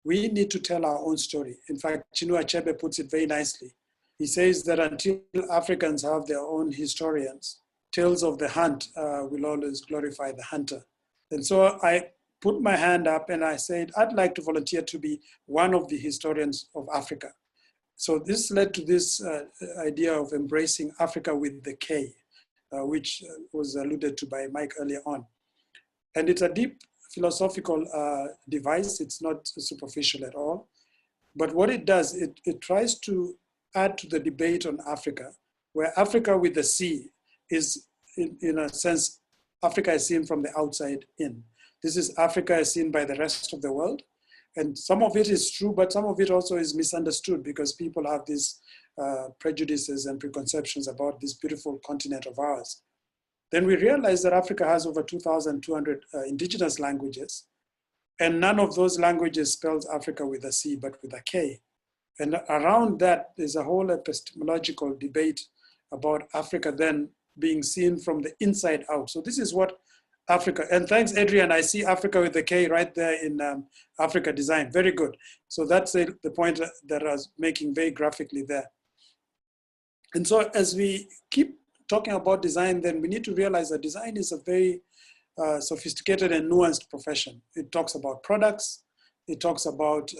we need to tell our own story. In fact, Chinua Achebe puts it very nicely. He says that until Africans have their own historians, tales of the hunt will always glorify the hunter. And so I put my hand up and I said, I'd like to volunteer to be one of the historians of Africa. So this led to this idea of embracing Africa with the K, which was alluded to by Mike earlier on. And it's a deep philosophical device. It's not superficial at all. But what it does, it tries to add to the debate on Africa where Africa with the C is, in a sense, Africa is seen from the outside in. This is Africa is seen by the rest of the world. And some of it is true, but some of it also is misunderstood because people have these prejudices and preconceptions about this beautiful continent of ours. Then we realize that Africa has over 2,200 indigenous languages, and none of those languages spells Africa with a C, but with a K. And around that, there's a whole epistemological debate about Africa then being seen from the inside out. So this is what Africa, and thanks Adrian, I see Africa with the K right there in Africa Design, very good. So that's the point that I was making very graphically there. And so as we keep talking about design, then we need to realize that design is a very sophisticated and nuanced profession. It talks about products, it talks about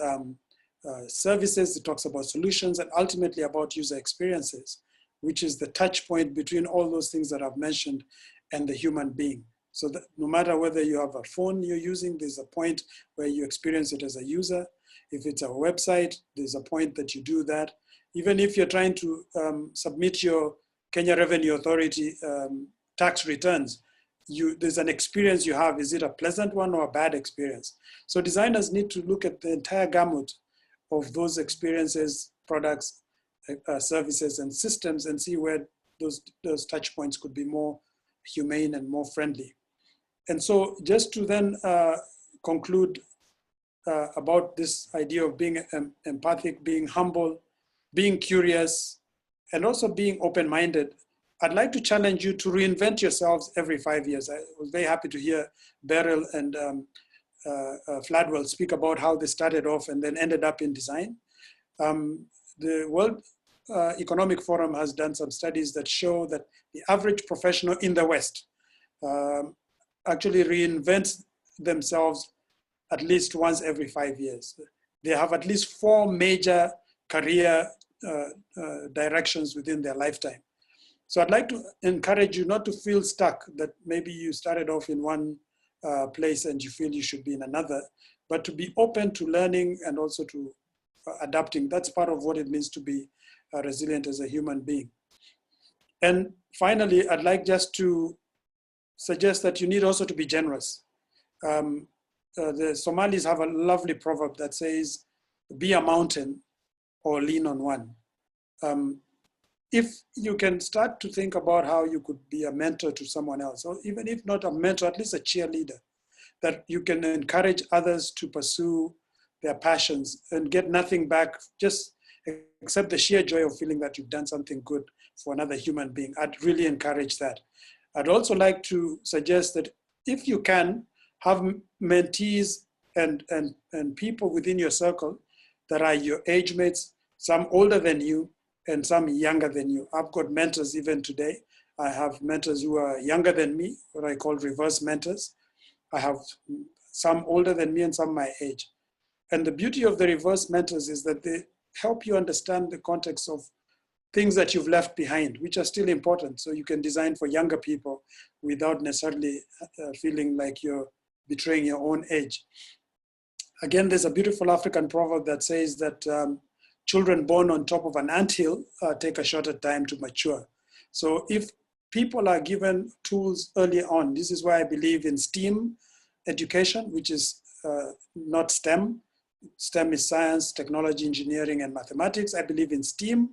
services, it talks about solutions, and ultimately about user experiences, which is the touch point between all those things that I've mentioned and the human being. So that no matter whether you have a phone you're using, there's a point where you experience it as a user. If it's a website, there's a point that you do that. Even if you're trying to submit your Kenya Revenue Authority tax returns, there's an experience you have. Is it a pleasant one or a bad experience? So designers need to look at the entire gamut of those experiences, products, services, and systems, and see where those touch points could be more humane and more friendly. And so just to then conclude about this idea of being empathic, being humble, being curious, and also being open-minded, I'd like to challenge you to reinvent yourselves every 5 years. I was very happy to hear Beryl and Fladwell speak about how they started off and then ended up in design. The World Economic Forum has done some studies that show that the average professional in the West actually reinvents themselves at least once every 5 years. They have at least 4 major career directions within their lifetime. So I'd like to encourage you not to feel stuck that maybe you started off in one place and you feel you should be in another, but to be open to learning and also to adapting. That's part of what it means to be resilient as a human being. And finally, I'd like just to suggest that you need also to be generous. The Somalis have a lovely proverb that says, be a mountain or lean on one. If you can start to think about how you could be a mentor to someone else, or even if not a mentor, at least a cheerleader, that you can encourage others to pursue their passions and get nothing back, just except the sheer joy of feeling that you've done something good for another human being. I'd really encourage that. I'd also like to suggest that if you can, have mentees and people within your circle that are your age mates, some older than you and some younger than you. I've got mentors even today. I have mentors who are younger than me, what I call reverse mentors. I have some older than me and some my age. And the beauty of the reverse mentors is that they help you understand the context of things that you've left behind, which are still important. So you can design for younger people without necessarily feeling like you're betraying your own age. Again, there's a beautiful African proverb that says that children born on top of an anthill take a shorter time to mature. So if people are given tools early on, this is why I believe in STEAM education, which is not STEM. STEM is science, technology, engineering, and mathematics. I believe in STEAM,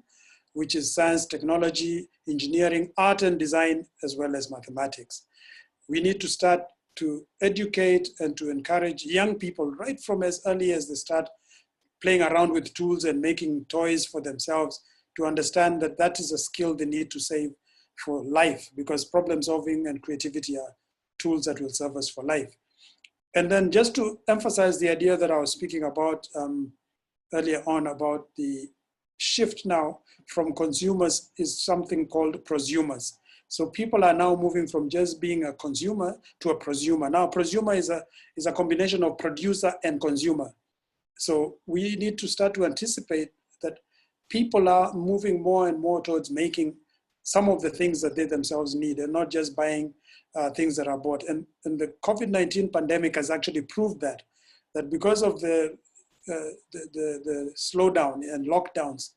which is science, technology, engineering, art and design, as well as mathematics. We need to start to educate and to encourage young people right from as early as they start playing around with tools and making toys for themselves, to understand that that is a skill they need to save for life, because problem solving and creativity are tools that will serve us for life. And then just to emphasize the idea that I was speaking about earlier on about the shift now from consumers is something called prosumers. So people are now moving from just being a consumer to a prosumer. Now, prosumer is a combination of producer and consumer. So we need to start to anticipate that people are moving more and more towards making some of the things that they themselves need and not just buying things that are bought. And the COVID-19 pandemic has actually proved that because of the slowdown and lockdowns,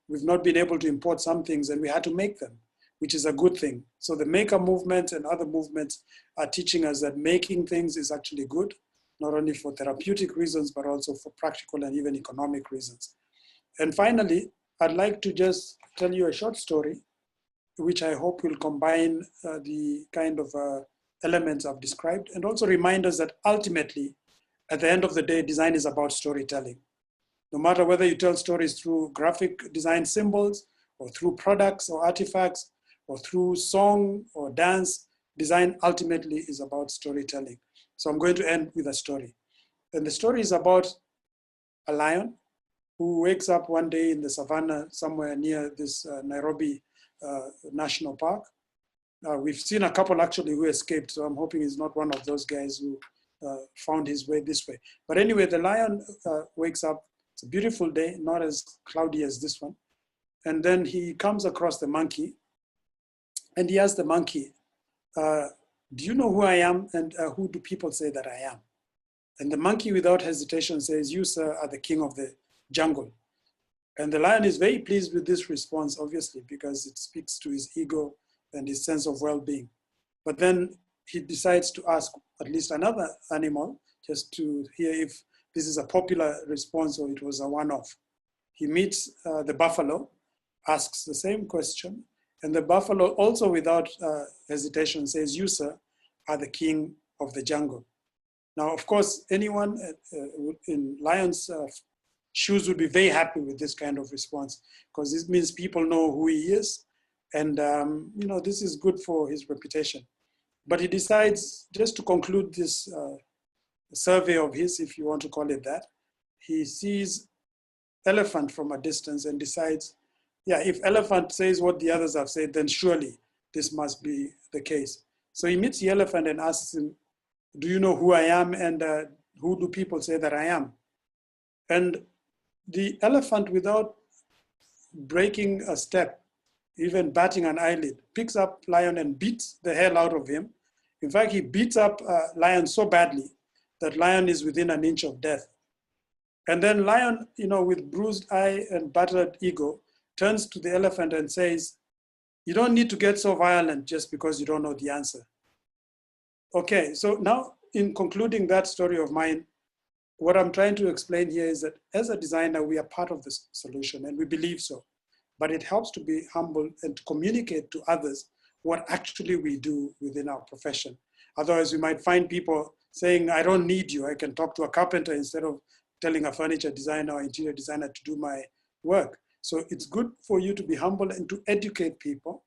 we've not been able to import some things, and we had to make them, which is a good thing. So the maker movement and other movements are teaching us that making things is actually good, not only for therapeutic reasons, but also for practical and even economic reasons. And finally, I'd like to just tell you a short story, which I hope will combine the kind of elements I've described, and also remind us that ultimately, at the end of the day, design is about storytelling. No matter whether you tell stories through graphic design symbols, or through products or artifacts, or through song or dance, design ultimately is about storytelling. So I'm going to end with a story. And the story is about a lion who wakes up one day in the savannah somewhere near this Nairobi National Park. We've seen a couple actually who escaped, so I'm hoping he's not one of those guys who found his way this way. But anyway, the lion wakes up. It's a beautiful day, not as cloudy as this one. And then he comes across the monkey, and he asks the monkey, do you know who I am, and who do people say that I am? And the monkey, without hesitation, says, you, sir, are the king of the jungle. And the lion is very pleased with this response, obviously, because it speaks to his ego and his sense of well-being. But then he decides to ask at least another animal, just to hear if this is a popular response or it was a one-off. He meets the buffalo, asks the same question, and the buffalo also without hesitation says, you, sir, are the king of the jungle. Now, of course, anyone in lion's shoes would be very happy with this kind of response, because this means people know who he is, and you know, this is good for his reputation. But he decides, just to conclude this survey of his, if you want to call it that, he sees elephant from a distance and decides, yeah, if elephant says what the others have said, then surely this must be the case. So he meets the elephant and asks him, do you know who I am, and who do people say that I am? And the elephant, without breaking a step, even batting an eyelid, picks up lion and beats the hell out of him. In fact, he beats up lion so badly that lion is within an inch of death. And then lion, you know, with bruised eye and battered ego, turns to the elephant and says, you don't need to get so violent just because you don't know the answer. Okay, so now in concluding that story of mine, what I'm trying to explain here is that as a designer, we are part of this solution, and we believe so. But it helps to be humble and to communicate to others what actually we do within our profession. Otherwise, we might find people saying, I don't need you. I can talk to a carpenter instead of telling a furniture designer or interior designer to do my work. So it's good for you to be humble and to educate people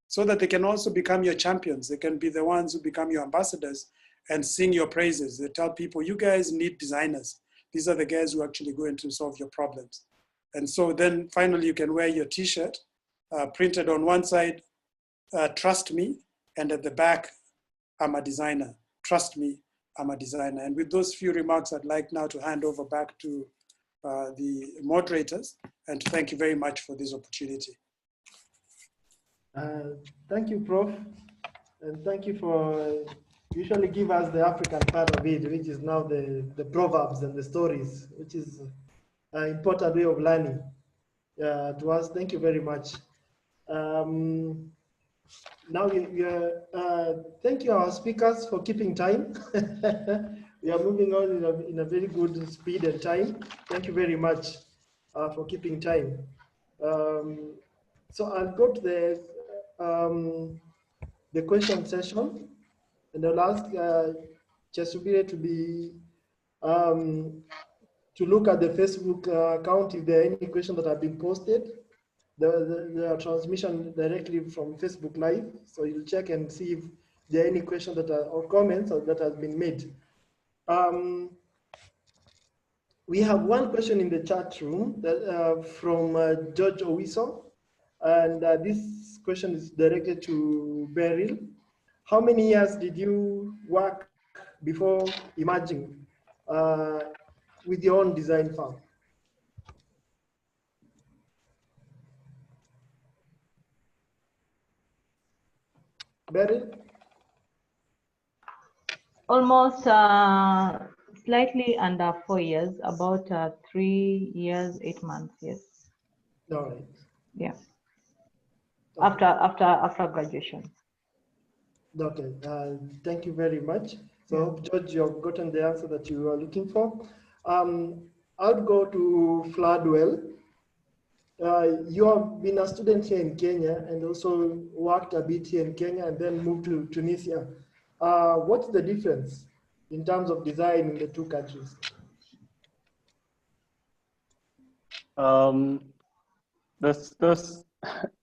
so that they can also become your champions. They can be the ones who become your ambassadors and sing your praises. They tell people, you guys need designers. These are the guys who are actually going to solve your problems. And so then finally you can wear your t-shirt printed on one side, trust me, and at the back, I'm a designer. Trust me, I'm a designer. And with those few remarks, I'd like now to hand over back to the moderators and to thank you very much for this opportunity. Thank you, Prof. And thank you for usually give us the African part of it, which is now the proverbs and the stories, which is an important way of learning to us. Thank you very much. Now, thank you, our speakers, for keeping time. We are moving on in a very good speed and time. Thank you very much for keeping time. So I'll go to the question session, and I'll ask Chesubire to look at the Facebook account if there are any questions that have been posted. The transmission directly from Facebook Live, so you'll check and see if there are any questions that are or comments that has been made. We have one question in the chat room that from George Owiso, and this question is directed to Beryl. How many years did you work before emerging with your own design firm? Beryl? Almost slightly under 4 years, about 3 years, 8 months, yes. All right. Yeah. After graduation. Okay, thank you very much. So, George, you've gotten the answer that you are looking for. I'll go to Floodwell. You have been a student here in Kenya and also worked a bit here in Kenya and then moved to Tunisia. What's the difference in terms of design in the two countries? That's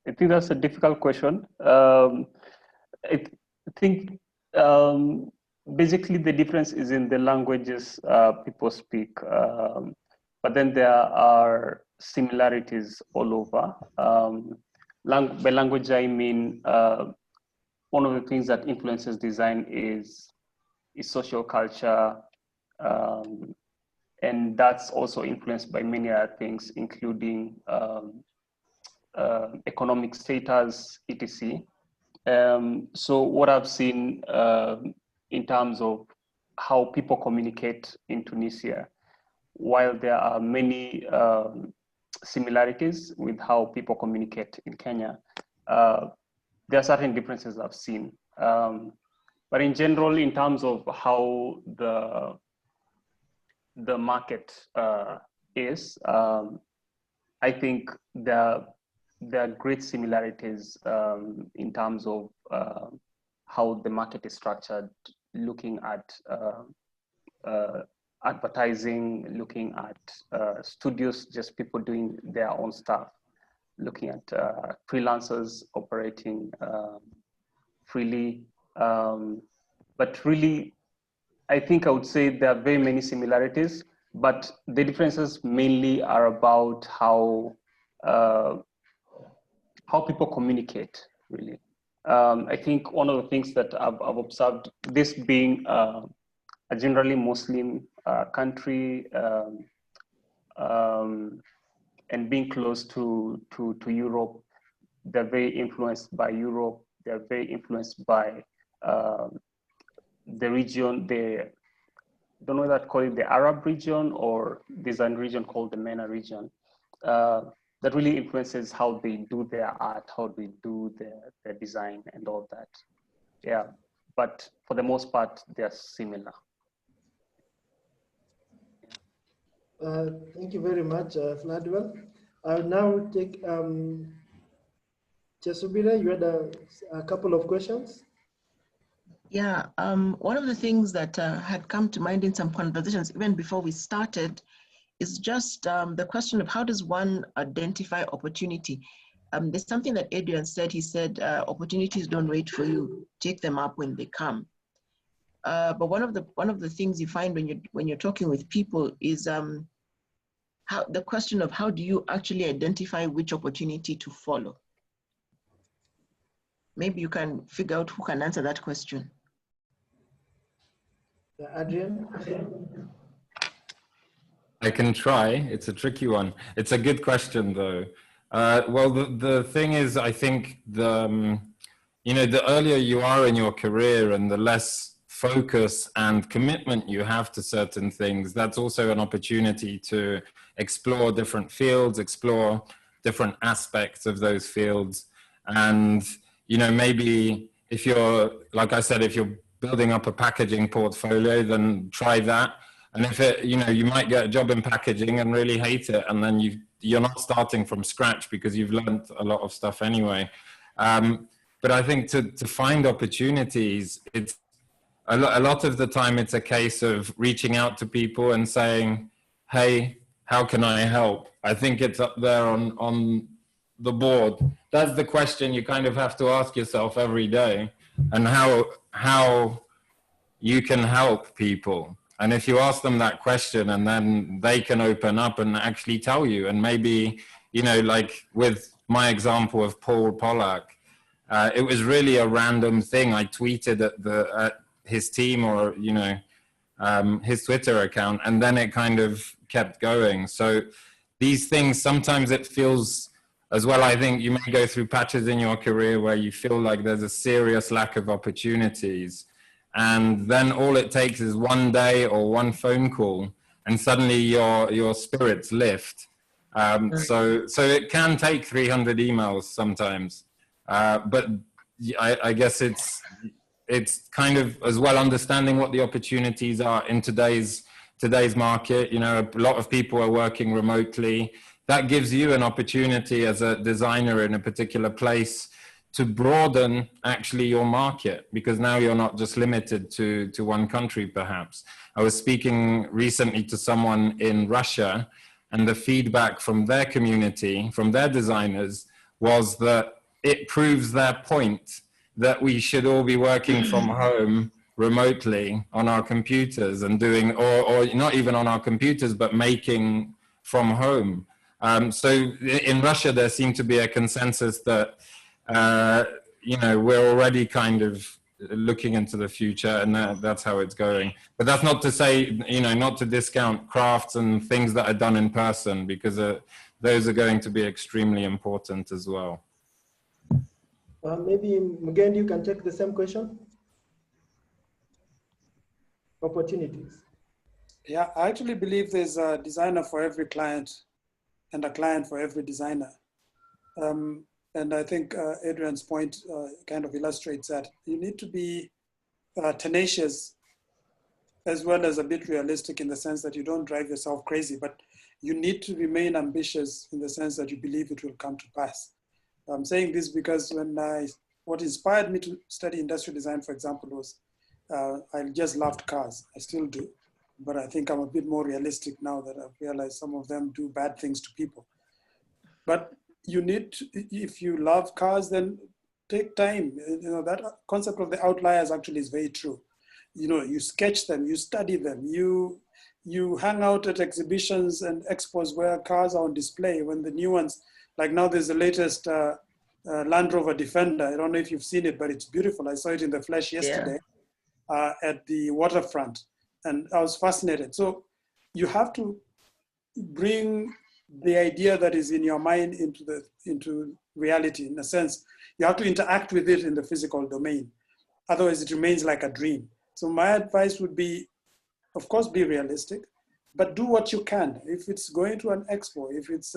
I think that's a difficult question. I think basically the difference is in the languages people speak, but then there are similarities all over. By language, I mean one of the things that influences design is social culture, and that's also influenced by many other things, including economic status, etc. So what I've seen in terms of how people communicate in Tunisia, while there are many similarities with how people communicate in Kenya, there are certain differences I've seen. But in general, in terms of how the market is, I think there are great similarities in terms of how the market is structured, looking at advertising, looking at studios, just people doing their own stuff, looking at freelancers operating freely. But really, I think I would say there are very many similarities, but the differences mainly are about how people communicate, really. I think one of the things that I've observed, this being a generally Muslim country and being close to Europe, they're very influenced by Europe. They're very influenced by the region. I don't know whether to call it the Arab region or design region called the MENA region. That really influences how they do their art, how they do their design and all that. Yeah, but for the most part, they're similar. Thank you very much, Fladwell. I'll now take Chesubira. You had a couple of questions. Yeah, one of the things that had come to mind in some conversations, even before we started, is just the question of how does one identify opportunity? There's something that Adrian said. He said, opportunities don't wait for you, take them up when they come. But one of the things you find when you're talking with people is the question of how do you actually identify which opportunity to follow? Maybe you can figure out who can answer that question. Adrian? I can try. It's a tricky one. It's a good question, though. Well, the thing is, I think the earlier you are in your career and the less focus and commitment you have to certain things, that's also an opportunity to explore different fields, explore different aspects of those fields. And, maybe if you're, like I said, if you're building up a packaging portfolio, then try that. And if you might get a job in packaging and really hate it, and then you're not starting from scratch because you've learned a lot of stuff anyway. But I think to find opportunities, it's a lot of the time it's a case of reaching out to people and saying, hey, how can I help? I think it's up there on the board. That's the question you kind of have to ask yourself every day, and how you can help people. And if you ask them that question, and then they can open up and actually tell you, and maybe, like with my example of Paul Pollack, it was really a random thing. I tweeted at his team or, his Twitter account, and then it kind of kept going. So these things, sometimes it feels as well, I think you may go through patches in your career where you feel like there's a serious lack of opportunities. And then all it takes is one day or one phone call, and suddenly your spirits lift. So it can take 300 emails sometimes, but I guess it's kind of as well understanding what the opportunities are in today's market. You know, a lot of people are working remotely. That gives you an opportunity as a designer in a particular place to broaden actually your market, because now you're not just limited to one country perhaps. I was speaking recently to someone in Russia, and the feedback from their community, from their designers, was that it proves their point that we should all be working from home remotely on our computers and doing, or not even on our computers, but making from home. So in Russia, there seemed to be a consensus that, you know, we're already kind of looking into the future, and that's how it's going. But that's not to say, you know, not to discount crafts and things that are done in person, because those are going to be extremely important as well. Maybe Mugen, you can take the same question. Opportunities. Yeah, I actually believe there's a designer for every client and a client for every designer. And I think Adrian's point kind of illustrates that. You need to be tenacious as well as a bit realistic, in the sense that you don't drive yourself crazy, but you need to remain ambitious in the sense that you believe it will come to pass. I'm saying this because what inspired me to study industrial design, for example, was I just loved cars. I still do, but I think I'm a bit more realistic now that I've realized some of them do bad things to people. But you need to, if you love cars, then take time. You know, that concept of the outliers actually is very true. You know, you sketch them, you study them, you hang out at exhibitions and expos where cars are on display. When the new ones, like now there's the latest Land Rover Defender. I don't know if you've seen it, but it's beautiful. I saw it in the flesh yesterday at the waterfront, and I was fascinated. So you have to bring the idea that is in your mind into reality. In a sense, you have to interact with it in the physical domain. Otherwise, it remains like a dream. So my advice would be, of course, be realistic, but do what you can. If it's going to an expo, if it's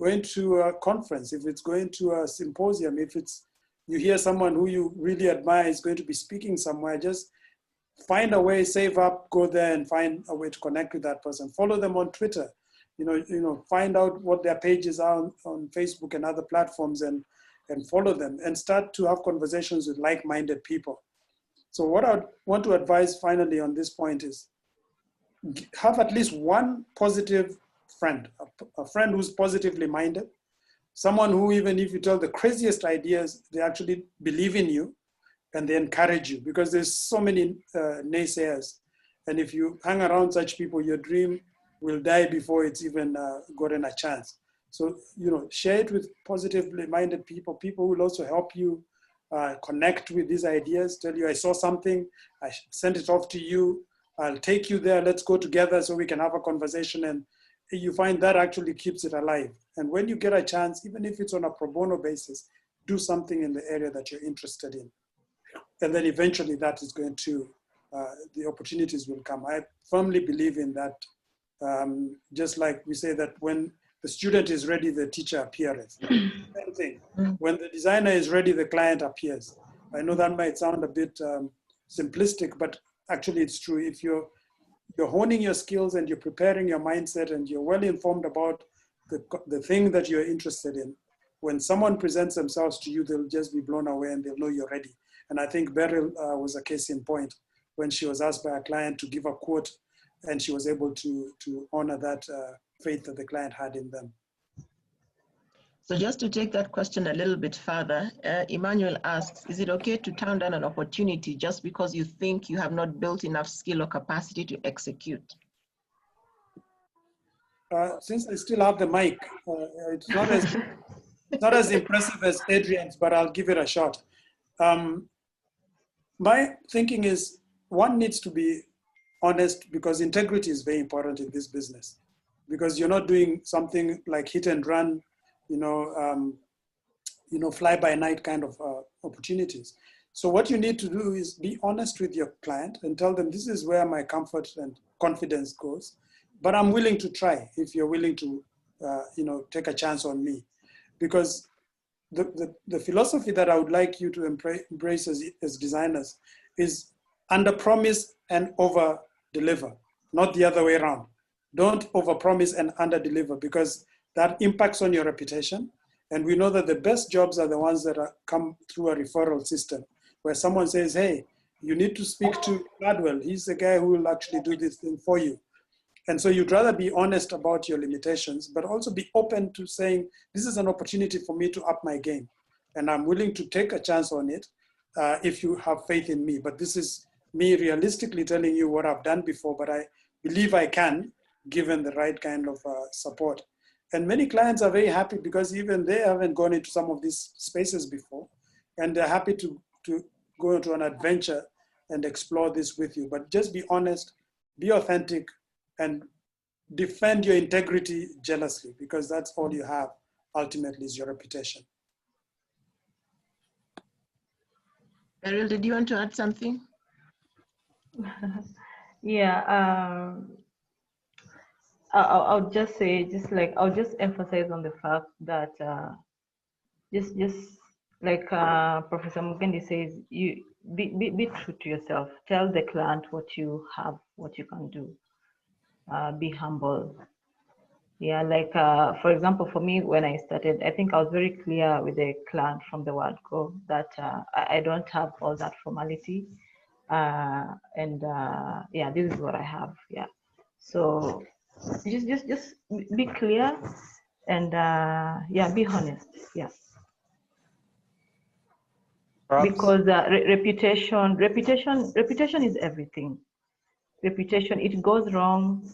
going to a conference, if it's going to a symposium, if it's you hear someone who you really admire is going to be speaking somewhere, just find a way, save up, go there and find a way to connect with that person. Follow them on Twitter. You know, find out what their pages are on Facebook and other platforms, and follow them and start to have conversations with like-minded people. So what I want to advise finally on this point is have at least one positive friend, a friend who's positively minded, someone who, even if you tell the craziest ideas, they actually believe in you and they encourage you, because there's so many naysayers. And if you hang around such people, your dream will die before it's even gotten a chance. So, you know, share it with positively minded people. People will also help you connect with these ideas, tell you, I saw something, I sent it off to you, I'll take you there, let's go together so we can have a conversation. And you find that actually keeps it alive. And when you get a chance, even if it's on a pro bono basis, do something in the area that you're interested in. And then eventually that is going to, the opportunities will come. I firmly believe in that. Just like we say that when the student is ready, the teacher appears. Same thing. When the designer is ready, the client appears. I know that might sound a bit simplistic, but actually it's true. If you're honing your skills and you're preparing your mindset and you're well informed about the thing that you're interested in, when someone presents themselves to you, they'll just be blown away and they'll know you're ready. And I think Beryl was a case in point when she was asked by a client to give a quote, and she was able to honor that faith that the client had in them. So just to take that question a little bit further, Emmanuel asks, is it okay to turn down an opportunity just because you think you have not built enough skill or capacity to execute? Since I still have the mic, it's not as impressive as Adrian's, but I'll give it a shot. My thinking is one needs to be honest, because integrity is very important in this business, because you're not doing something like hit and run, fly by night kind of opportunities. So what you need to do is be honest with your client and tell them, this is where my comfort and confidence goes, but I'm willing to try if you're willing to take a chance on me. Because the philosophy that I would like you to embrace as designers is under promise and over deliver, not the other way around. Don't over promise and under deliver, because that impacts on your reputation. And we know that the best jobs are the ones that come through a referral system, where someone says, hey, you need to speak to Gladwell. He's the guy who will actually do this thing for you. And so you'd rather be honest about your limitations, but also be open to saying, this is an opportunity for me to up my game. And I'm willing to take a chance on it if you have faith in me. But this is me realistically telling you what I've done before, but I believe I can, given the right kind of support. And many clients are very happy because even they haven't gone into some of these spaces before. And they're happy to go into an adventure and explore this with you. But just be honest, be authentic, and defend your integrity jealously, because that's all you have ultimately is your reputation. Beryl, did you want to add something? Yeah, I'll just say, I'll just emphasize on the fact that just like Professor Mugendi says, you be true to yourself. Tell the client what you have, what you can do. Be humble. Yeah, like for example, for me, when I started, I think I was very clear with the client from the word go that I don't have all that formality. Yeah, this is what I have. Yeah. So just be clear and yeah, be honest. Yeah. Perhaps. Because reputation is everything. Reputation, it goes wrong,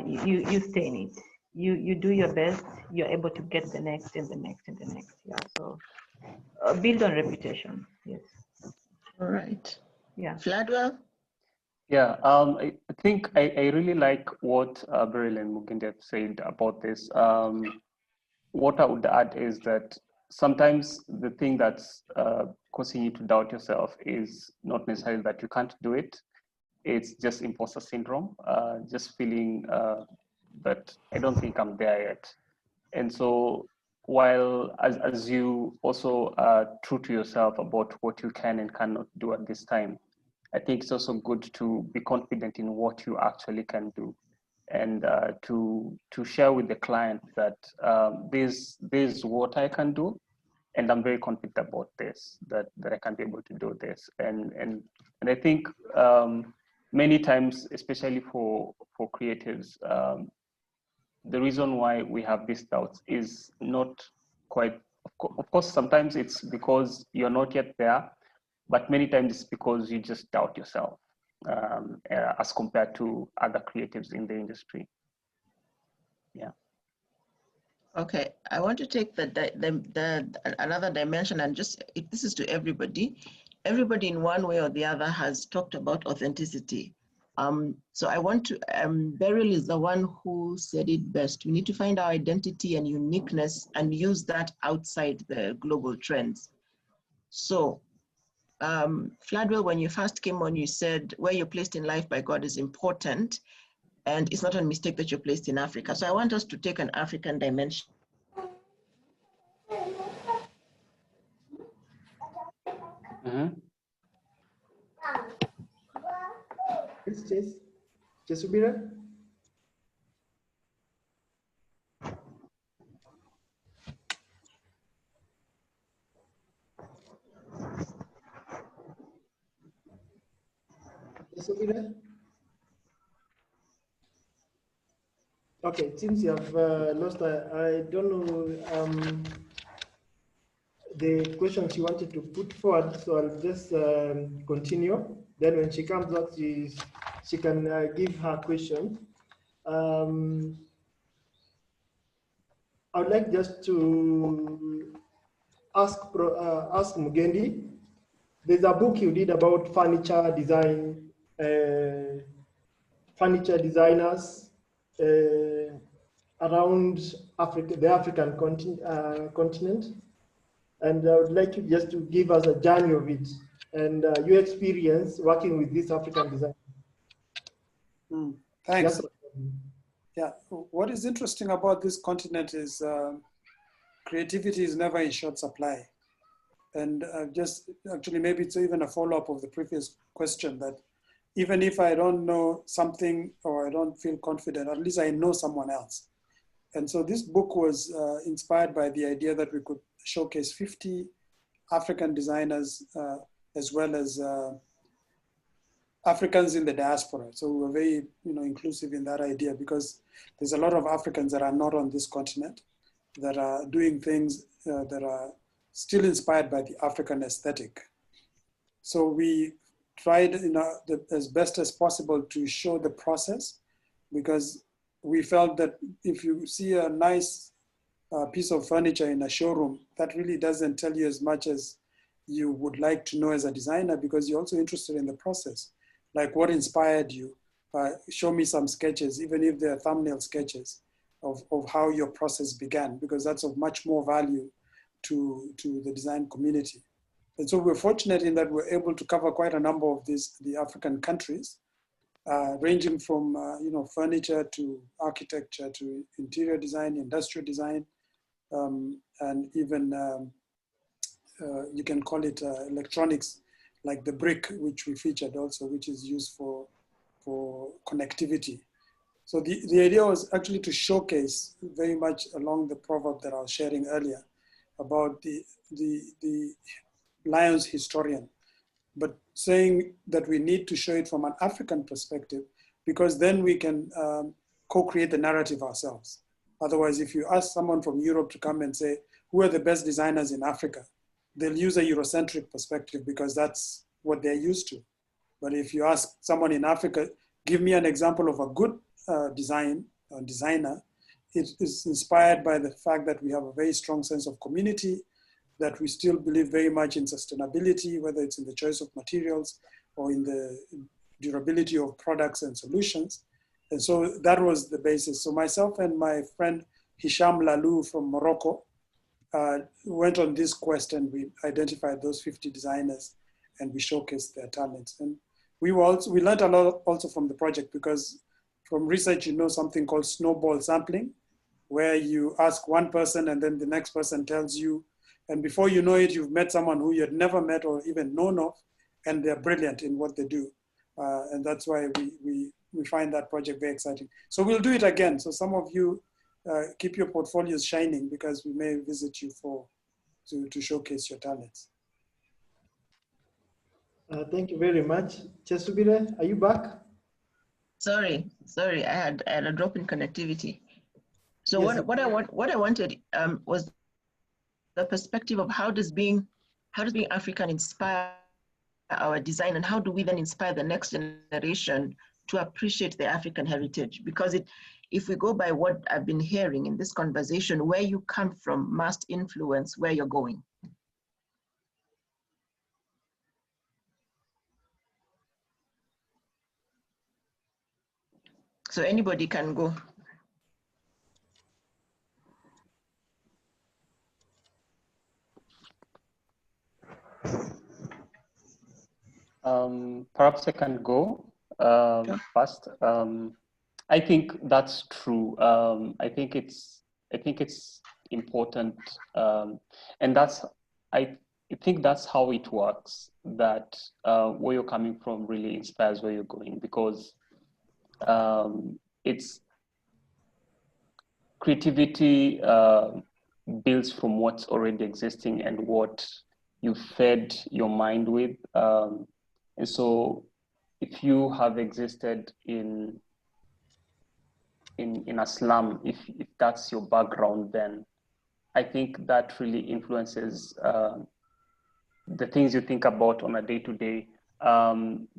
you stay in it. You do your best, you're able to get the next and the next and the next. Yeah. So build on reputation. Yes. All right. Yeah. Gladwell? Yeah, I think I really like what Beryl and Mugendi have said about this. What I would add is that sometimes the thing that's causing you to doubt yourself is not necessarily that you can't do it. It's just imposter syndrome, just feeling that I don't think I'm there yet. And so while as you also are true to yourself about what you can and cannot do at this time, I think it's also good to be confident in what you actually can do, and to share with the client that this is what I can do, and I'm very confident about this, that I can be able to do this. And I think many times, especially for creatives, the reason why we have these doubts is not quite, of course, sometimes it's because you're not yet there, but many times it's because you just doubt yourself as compared to other creatives in the industry. Yeah. Okay, I want to take another dimension, and just, this is to everybody. Everybody in one way or the other has talked about authenticity. So I want to, Beryl is the one who said it best. We need to find our identity and uniqueness and use that outside the global trends. So Gladwell, when you first came on, you said where you're placed in life by God is important, and it's not a mistake that you're placed in Africa. So I want us to take an African dimension. Mm-hmm. Chesubira? Chesubira? Okay, since you have lost, I don't know the question she wanted to put forward, so I'll just continue. Then when she comes back, she can give her question. I would like just to ask Mugendi. There's a book you did about furniture design, furniture designers around Africa, the African continent. And I would like you just to give us a journey of it and your experience working with this African design. Thanks. Yes. Yeah, what is interesting about this continent is creativity is never in short supply. And just actually, maybe it's even a follow-up of the previous question, that even if I don't know something or I don't feel confident, at least I know someone else. And so this book was inspired by the idea that we could showcase 50 African designers as well as Africans in the diaspora. So we were very inclusive in that idea, because there's a lot of Africans that are not on this continent that are doing things that are still inspired by the African aesthetic. So we tried as best as possible to show the process, because we felt that if you see a nice piece of furniture in a showroom, that really doesn't tell you as much as you would like to know as a designer, because you're also interested in the process. Like, what inspired you? Show me some sketches, even if they're thumbnail sketches of how your process began, because that's of much more value to the design community. And so we're fortunate in that we're able to cover quite a number of the African countries, ranging from furniture to architecture to interior design, industrial design, and even you can call it electronics, like the brick, which we featured also, which is used for connectivity. So the idea was actually to showcase very much along the proverb that I was sharing earlier about the lion's historian, but saying that we need to show it from an African perspective, because then we can co-create the narrative ourselves. Otherwise, if you ask someone from Europe to come and say, who are the best designers in Africa? They'll use a Eurocentric perspective, because that's what they're used to. But if you ask someone in Africa, give me an example of a good designer, it is inspired by the fact that we have a very strong sense of community, that we still believe very much in sustainability, whether it's in the choice of materials or in the durability of products and solutions. And so that was the basis. So myself and my friend Hisham Lalou from Morocco went on this quest, and we identified those 50 designers and we showcased their talents. And we learned a lot also from the project, because from research, something called snowball sampling, where you ask one person and then the next person tells you, and before you know it, you've met someone who you had never met or even known of, and they're brilliant in what they do. And that's why we find that project very exciting. So we'll do it again. So some of you keep your portfolios shining, because we may visit you to showcase your talents. Thank you very much. Chesubire, are you back? Sorry, I had a drop in connectivity. So Yes. what I wanted was the perspective of how does being African inspire our design, and how do we then inspire the next generation to appreciate the African heritage? Because if we go by what I've been hearing in this conversation, where you come from must influence where you're going. So anybody can go. Perhaps I can go first. I think that's true. I think it's important, and I think that's how it works. That where you're coming from really inspires where you're going, because it's creativity builds from what's already existing and what you fed your mind with. And so if you have existed in a slum, if that's your background, then I think that really influences the things you think about on a day-to-day,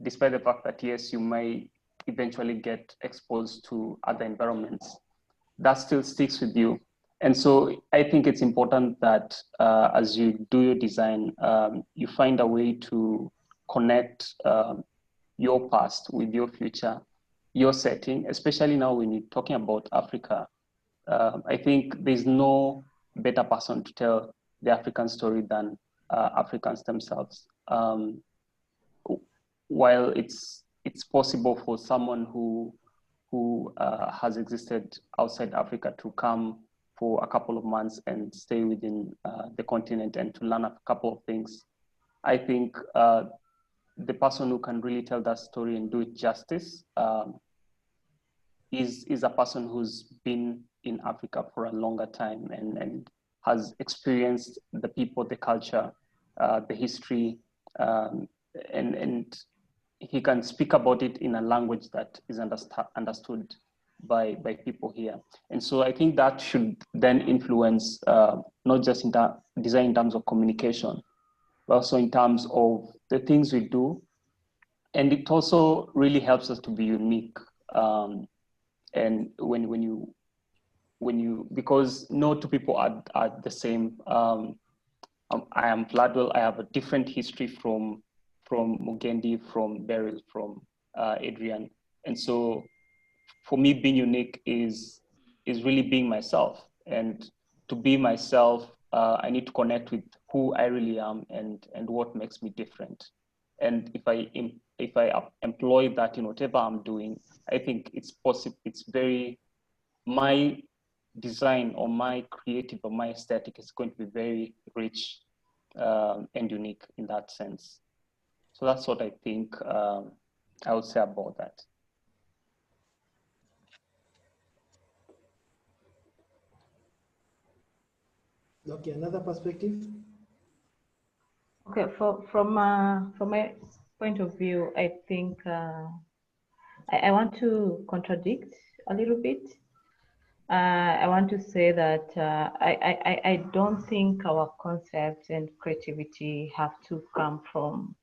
despite the fact that, yes, you may eventually get exposed to other environments, that still sticks with you. And so I think it's important that as you do your design, you find a way to connect your past with your future, your setting, especially now when you're talking about Africa. I think there's no better person to tell the African story than Africans themselves. While it's possible for someone who who has existed outside Africa to come for a couple of months and stay within the continent and to learn a couple of things. I think the person who can really tell that story and do it justice is a person who's been in Africa for a longer time and has experienced the people, the culture, the history, and he can speak about it in a language that is understood by people here. And so I think that should then influence not just in design in terms of communication, but also in terms of the things we do. And it also really helps us to be unique. And when you, because no two people are the same. I am Vladwell. I have a different history from Mugendi, from Beryl, from Adrian. And so for me, being unique is really being myself. And to be myself, I need to connect with who I really am and what makes me different. And if I employ that in whatever I'm doing, I think it's possible. It's very, my design or my creative or my aesthetic is going to be very rich and unique in that sense. So that's what I think I would say about that. Okay, another perspective. Okay, from my point of view, I think I want to contradict a little bit. I want to say that I don't think our concepts and creativity have to come from,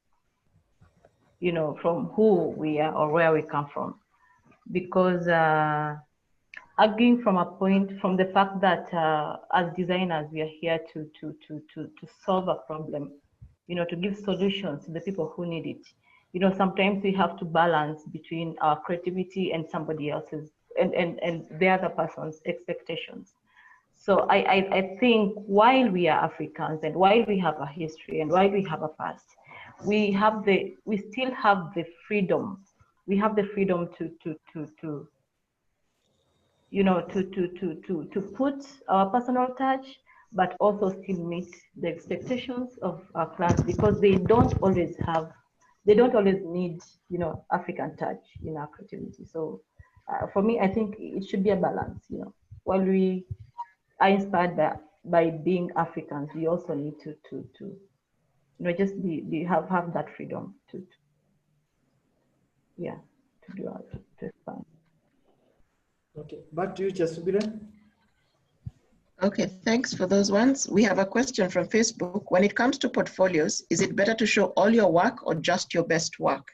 from who we are or where we come from, because arguing from the fact that as designers we are here to solve a problem, to give solutions to the people who need it. Sometimes we have to balance between our creativity and somebody else's and the other person's expectations. So I think while we are Africans and while we have a history and while we have a past, we still have the freedom. We have the freedom to put our personal touch, but also still meet the expectations of our clients, because they don't always need, African touch in our creativity. So for me, I think it should be a balance, while we are inspired by being Africans, we also need to just have that freedom to do our, to expand. Okay, back to you, Chasubira. Okay, thanks for those ones. We have a question from Facebook. When it comes to portfolios, is it better to show all your work or just your best work?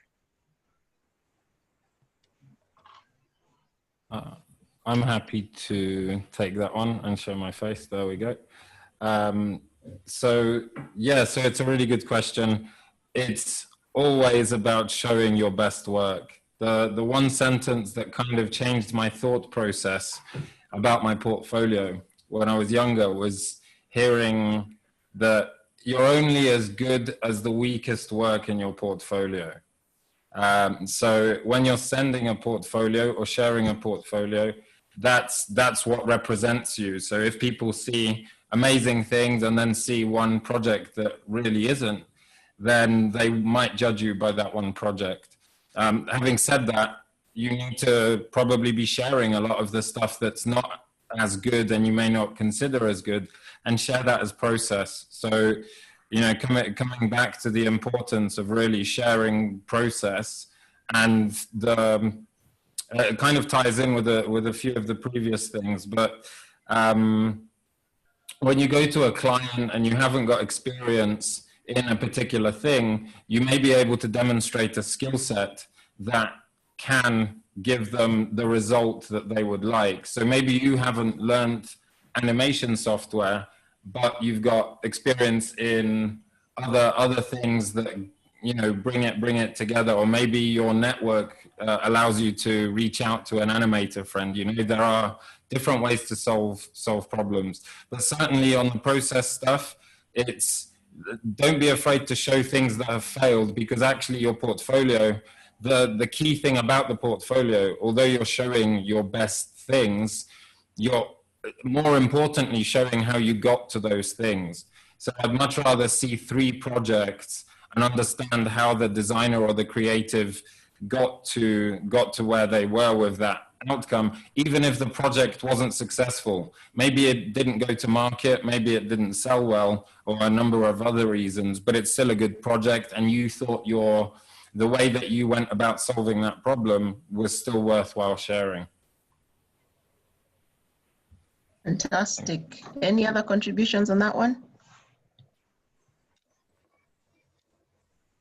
I'm happy to take that one and show my face. There we go. So it's a really good question. It's always about showing your best work. The one sentence that kind of changed my thought process about my portfolio when I was younger was hearing that you're only as good as the weakest work in your portfolio. So when you're sending a portfolio or sharing a portfolio, that's what represents you. So if people see amazing things and then see one project that really isn't, then they might judge you by that one project. Having said that, you need to probably be sharing a lot of the stuff that's not as good and you may not consider as good, and share that as process. So, coming back to the importance of really sharing process, and it kind of ties in with a few of the previous things, but when you go to a client and you haven't got experience in a particular thing, you may be able to demonstrate a skill set that can give them the result that they would like. So maybe you haven't learned animation software, but you've got experience in other things that bring it together, or maybe your network allows you to reach out to an animator friend. There are different ways to solve problems, but certainly on the process stuff, don't be afraid to show things that have failed, because actually your portfolio the key thing about the portfolio, although you're showing your best things, you're more importantly showing how you got to those things. So I'd much rather see 3 projects and understand how the designer or the creative got to where they were with that outcome, even if the project wasn't successful. Maybe it didn't go to market, maybe it didn't sell well, or a number of other reasons, but it's still a good project, and you thought the way that you went about solving that problem was still worthwhile sharing. Fantastic. Any other contributions on that one?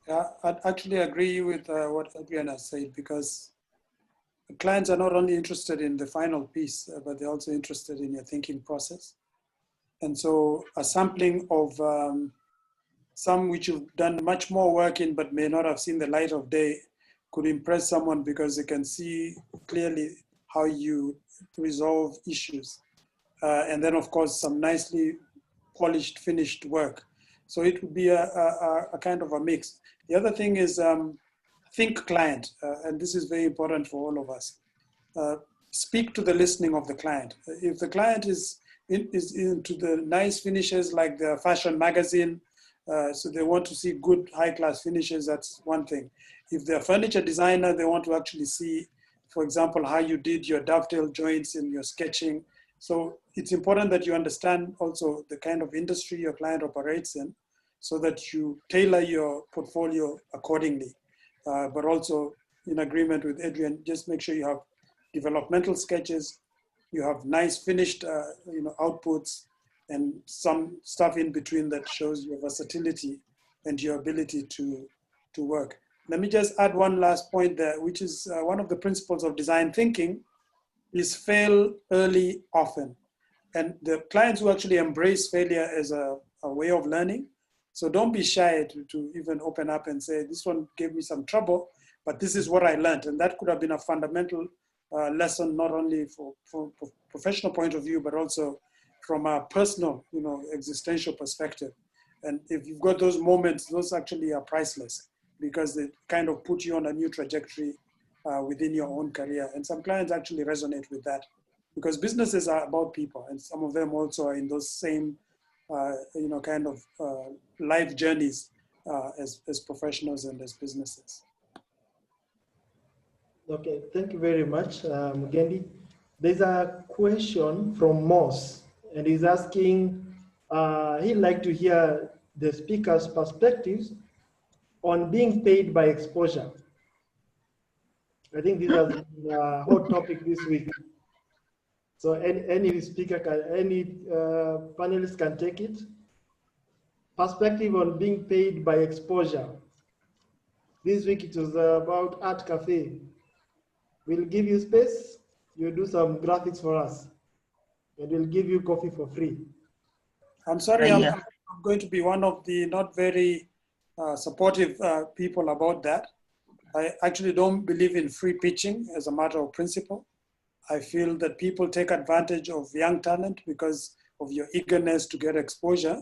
Yeah, I'd actually agree with what Adrian has said, because clients are not only interested in the final piece, but they're also interested in your thinking process. And so a sampling of some which you've done much more work in but may not have seen the light of day could impress someone, because they can see clearly how you resolve issues. And then of course, some nicely polished, finished work. So it would be a kind of a mix. The other thing is think client, and this is very important for all of us. Speak to the listening of the client. If the client is into the nice finishes like the fashion magazine, so they want to see good high-class finishes, that's one thing. If they're a furniture designer, they want to actually see, for example, how you did your dovetail joints in your sketching. So it's important that you understand also the kind of industry your client operates in, so that you tailor your portfolio accordingly. But also, in agreement with Adrian, just make sure you have developmental sketches, you have nice finished outputs, and some stuff in between that shows your versatility and your ability to work. Let me just add one last point there, which is one of the principles of design thinking is fail early often. And the clients who actually embrace failure as a way of learning. So don't be shy to even open up and say, this one gave me some trouble, but this is what I learned. And that could have been a fundamental lesson, not only from professional point of view, but also from a personal, existential perspective. And if you've got those moments, those actually are priceless, because they kind of put you on a new trajectory within your own career. And some clients actually resonate with that, because businesses are about people, and some of them also are in those same kind of life journeys as professionals and as businesses. Okay, thank you very much, Mugendi. There's a question from Moss, and he's asking, he'd like to hear the speaker's perspectives on being paid by exposure. I think this has been a hot topic this week. So any speaker any panelist can take it. Perspective on being paid by exposure. This week it was about Art Cafe. We'll give you space, you do some graphics for us, and we'll give you coffee for free. I'm sorry, I'm going to be one of the not very supportive people about that. I actually don't believe in free pitching as a matter of principle. I feel that people take advantage of young talent because of your eagerness to get exposure.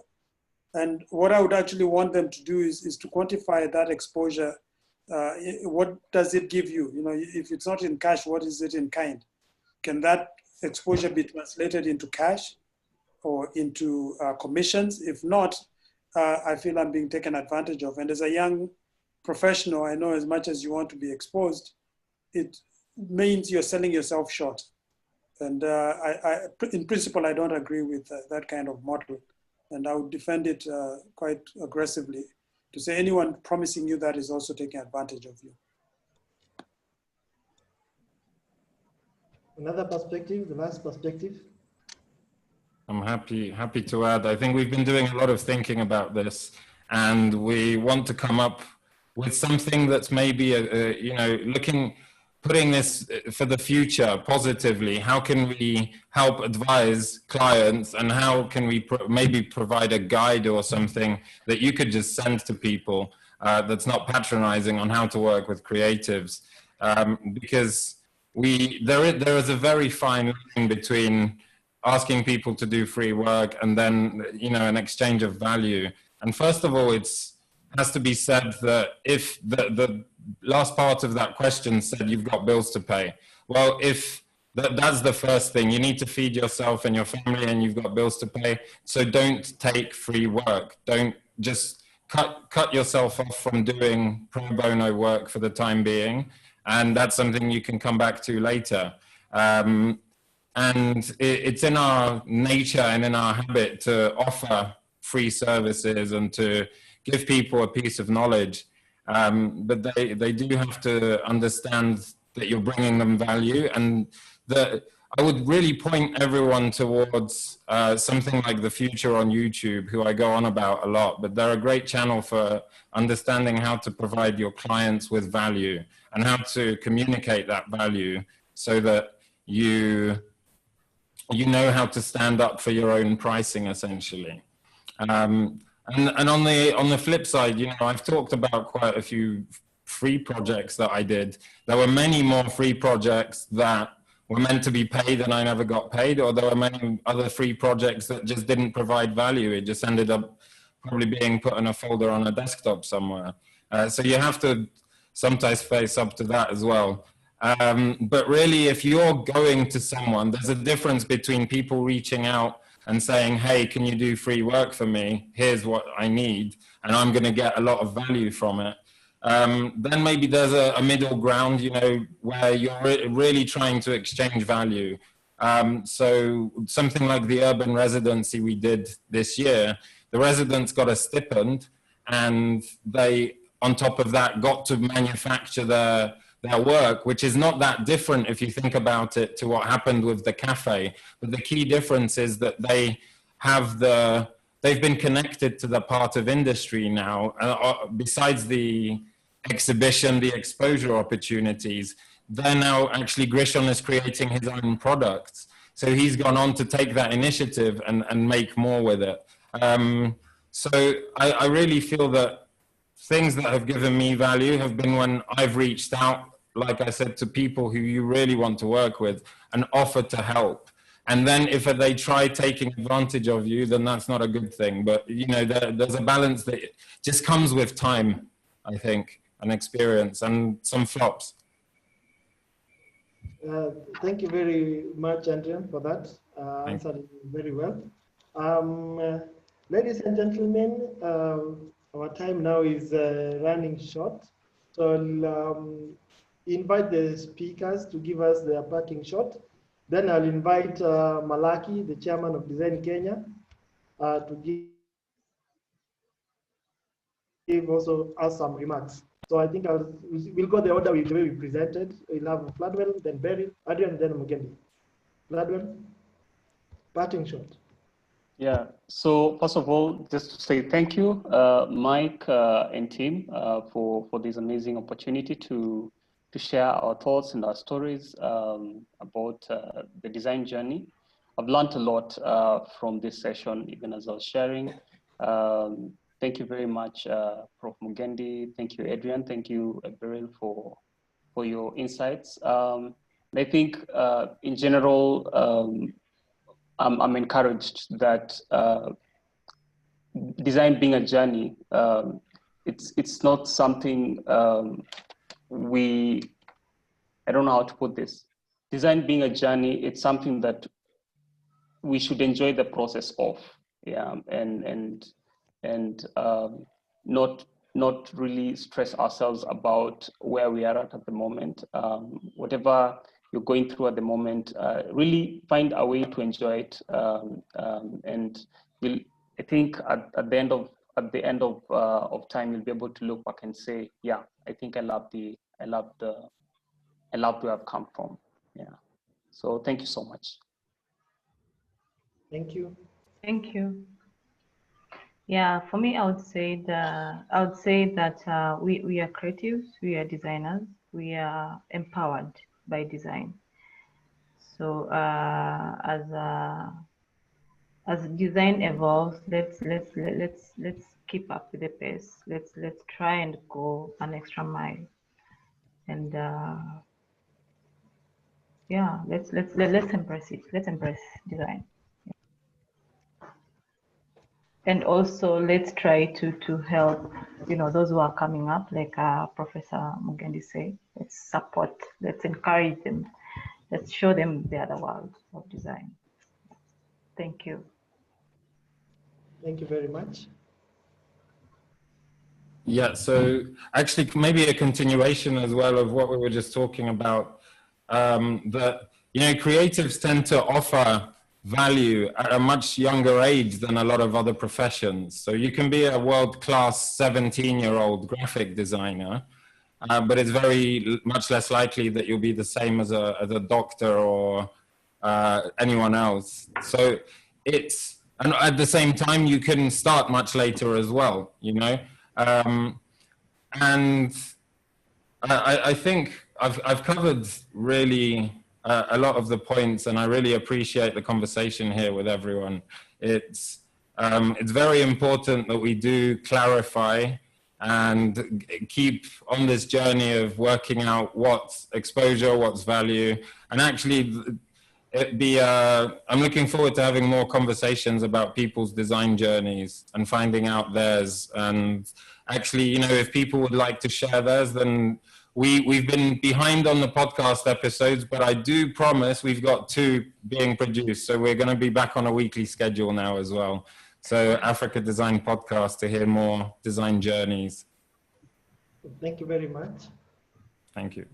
And what I would actually want them to do is to quantify that exposure. What does it give you? If it's not in cash, what is it in kind? Can that exposure be translated into cash or into commissions? If not, I feel I'm being taken advantage of. And as a young professional, I know as much as you want to be exposed, it means you're selling yourself short. And in principle, I don't agree with that kind of model. And I would defend it quite aggressively, to say anyone promising you that is also taking advantage of you. Another perspective, the last perspective. I'm happy to add. I think we've been doing a lot of thinking about this, and we want to come up with something that's maybe, putting this for the future positively. How can we help advise clients, and how can we maybe provide a guide or something that you could just send to people that's not patronizing on how to work with creatives? Because there is a very fine line between asking people to do free work and then, an exchange of value. And first of all, it's has to be said that if the last part of that question said you've got bills to pay. Well, if that's the first thing, you need to feed yourself and your family and you've got bills to pay. So don't take free work. Don't just cut yourself off from doing pro bono work for the time being. And that's something you can come back to later. And it's in our nature and in our habit to offer free services and to give people a piece of knowledge. But they do have to understand that you're bringing them value. And I would really point everyone towards something like The Future on YouTube, who I go on about a lot, but they're a great channel for understanding how to provide your clients with value and how to communicate that value so that you know how to stand up for your own pricing, essentially. And on the flip side, you know, I've talked about quite a few free projects that I did. There were many more free projects that were meant to be paid and I never got paid, or there were many other free projects that just didn't provide value. It just ended up probably being put in a folder on a desktop somewhere. So you have to sometimes face up to that as well. But really, if you're going to someone, there's a difference between people reaching out and saying, hey, can you do free work for me? Here's what I need, and I'm going to get a lot of value from it. Then maybe there's a middle ground, you know, where you're really trying to exchange value. So something like the urban residency we did this year, the residents got a stipend and they, on top of that, got to manufacture their work, which is not that different if you think about it to what happened with the cafe. But the key difference is that they've been connected to the part of industry now, besides the exhibition, the exposure opportunities. They're now actually, Grishon is creating his own products. So he's gone on to take that initiative and make more with it. So I really feel that things that have given me value have been when I've reached out, like I said, to people who you really want to work with and offer to help. And then if they try taking advantage of you, then that's not a good thing. But, you know, there's a balance that just comes with time, I think, and experience, and some flops. Thank you very much, Adrian, for that. Answered very well. Ladies and gentlemen, our time now is running short. So I'll invite the speakers to give us their parting shot. Then I'll invite Malaki, the chairman of Design Kenya, to give also us some remarks. So I think we'll go the order the way we presented. We'll have Gladwell, then Beryl, Adrian, then Mugendi. Gladwell, parting shot. Yeah, so first of all, just to say thank you, Mike and team, for this amazing opportunity to share our thoughts and our stories about the design journey. I've learned a lot from this session, even as I was sharing. Thank you very much, Prof. Mugendi. Thank you, Adrian. Thank you, Beryl, for your insights. I think in general, I'm encouraged that design being a journey, it's not something I don't know how to put this. Design being a journey, it's something that we should enjoy the process of, yeah, and not really stress ourselves about where we are at the moment. Whatever you're going through at the moment, really find a way to enjoy it, and I think at the end of time, you'll be able to look back and say, yeah, I think I love where I've come from. Yeah. So thank you so much. Thank you. Thank you. Yeah, for me, I would say that we are creatives, we are designers, we are empowered by design. So as design evolves, let's keep up with the pace. Let's try and go an extra mile, and yeah, let's embrace it. Let's embrace design. And also let's try to help, those who are coming up, like Professor Mugendi said. Let's support, let's encourage them, let's show them the other world of design. Thank you. Thank you very much. Yeah, so actually maybe a continuation as well of what we were just talking about, that, creatives tend to offer value at a much younger age than a lot of other professions. So you can be a world-class 17-year-old graphic designer, but it's very much less likely that you'll be the same as a doctor or anyone else. So and at the same time, you can start much later as well, and I think I've covered really a lot of the points, and I really appreciate the conversation here with everyone. It's very important that we do clarify and keep on this journey of working out what's exposure, what's value, and actually I'm looking forward to having more conversations about people's design journeys and finding out theirs. And actually, if people would like to share theirs, then we've been behind on the podcast episodes, but I do promise we've got 2 being produced. So we're going to be back on a weekly schedule now as well. So Africa Design Podcast to hear more design journeys. Thank you very much. Thank you.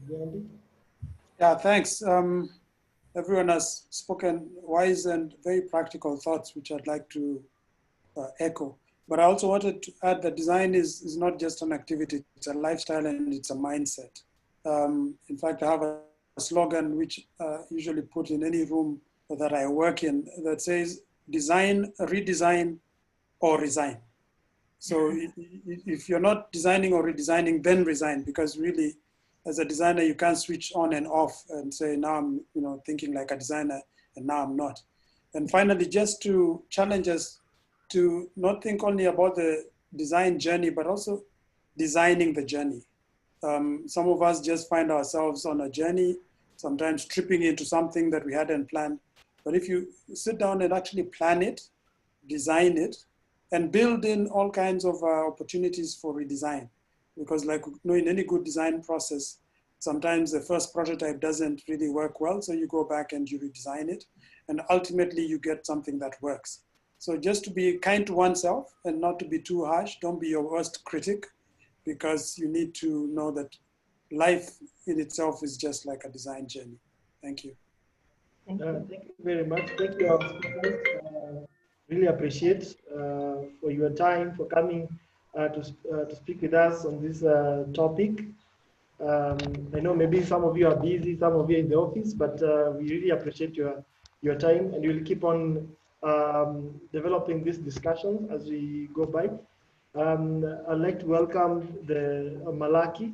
Yeah, thanks. Everyone has spoken wise and very practical thoughts, which I'd like to echo. But I also wanted to add that design is not just an activity, it's a lifestyle and it's a mindset. In fact, I have a slogan which I usually put in any room that I work in that says, design, redesign, or resign. So if you're not designing or redesigning, then resign, because really, as a designer, you can't switch on and off and say, now I'm thinking like a designer and now I'm not. And finally, just to challenge us to not think only about the design journey, but also designing the journey. Some of us just find ourselves on a journey, sometimes tripping into something that we hadn't planned. But if you sit down and actually plan it, design it, and build in all kinds of opportunities for redesign. Because like in any good design process, sometimes the first prototype doesn't really work well, so you go back and you redesign it, and ultimately you get something that works. So just to be kind to oneself and not to be too harsh, don't be your worst critic, because you need to know that life in itself is just like a design journey. Thank you. Thank you very much. Thank you, our speakers. Really appreciate for your time, for coming to speak with us on this topic. I know maybe some of you are busy, some of you are in the office, but we really appreciate your time, and we'll keep on developing these discussions as we go by. I'd like to welcome the Malaki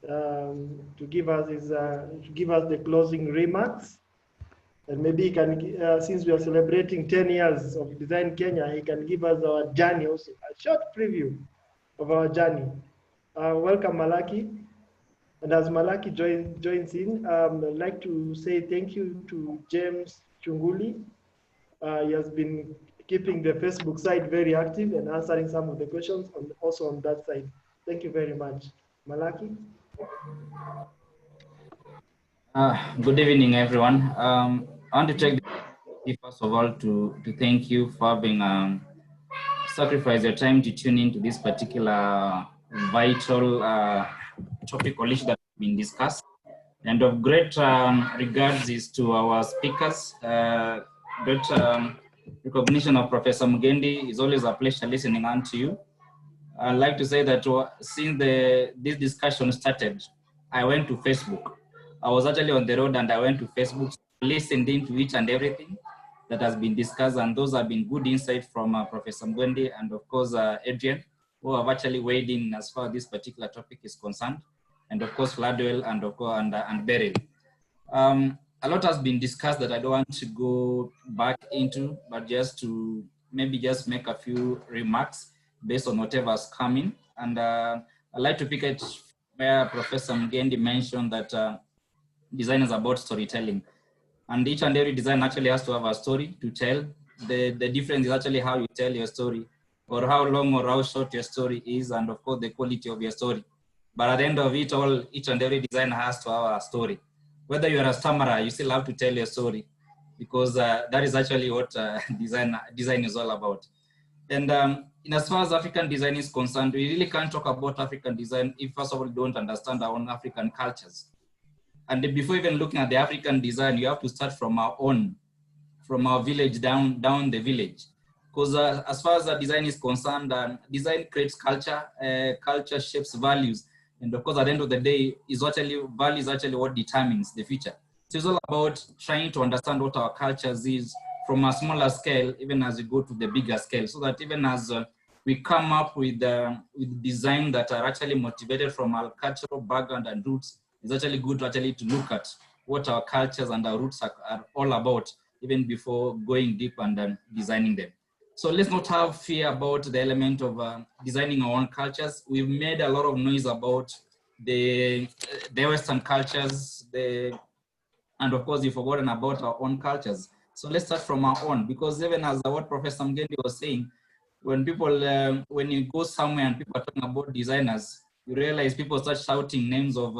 to give us the closing remarks. And maybe he can, since we are celebrating 10 years of Design Kenya, he can give us our journey also, a short preview of our journey. Welcome, Malaki. And as Malaki joins in, I'd like to say thank you to James Chunguli. He has been keeping the Facebook side very active and answering some of the questions also on that side. Thank you very much. Malaki? Good evening, everyone. I want to take the first of all to thank you for having sacrificed your time to tune into this particular vital topic or issue that has been discussed. And of great regards is to our speakers. Great recognition of Professor Mugendi. Is always a pleasure listening on to you. I'd like to say that since this discussion started, I went to Facebook. I was actually on the road and I went to Facebook, listened into each and everything that has been discussed, and those have been good insight from Professor Mugendi and of course Adrian, who have actually weighed in as far as this particular topic is concerned, and of course Gladwell and of course and Beryl. A lot has been discussed that I don't want to go back into, but just to maybe just make a few remarks based on whatever's coming. And I'd like to pick it where Professor Mugendi mentioned that design is about storytelling. And each and every design actually has to have a story to tell the difference is actually how you tell your story, or how long or how short your story is, and of course the quality of your story. But at the end of it all, each and every designer has to have a story. Whether you're a stammerer, you still have to tell your story, because that is actually what design is all about. And in as far as African design is concerned, we really can't talk about African design if first of all we don't understand our own African cultures. And before even looking at the African design, you have to start from our own, from our village down the village. Because as far as the design is concerned, design creates culture, culture shapes values. And of course, at the end of the day, value is actually what determines the future. So it's all about trying to understand what our cultures is from a smaller scale, even as we go to the bigger scale, so that even as we come up with design that are actually motivated from our cultural background and roots, it's actually good to look at what our cultures and our roots are all about, even before going deep and designing them. So let's not have fear about the element of designing our own cultures. We've made a lot of noise about the Western cultures, and of course, we've forgotten about our own cultures. So let's start from our own, because even as what Professor Mgendi was saying, when people, when you go somewhere and people are talking about designers, you realize people start shouting names of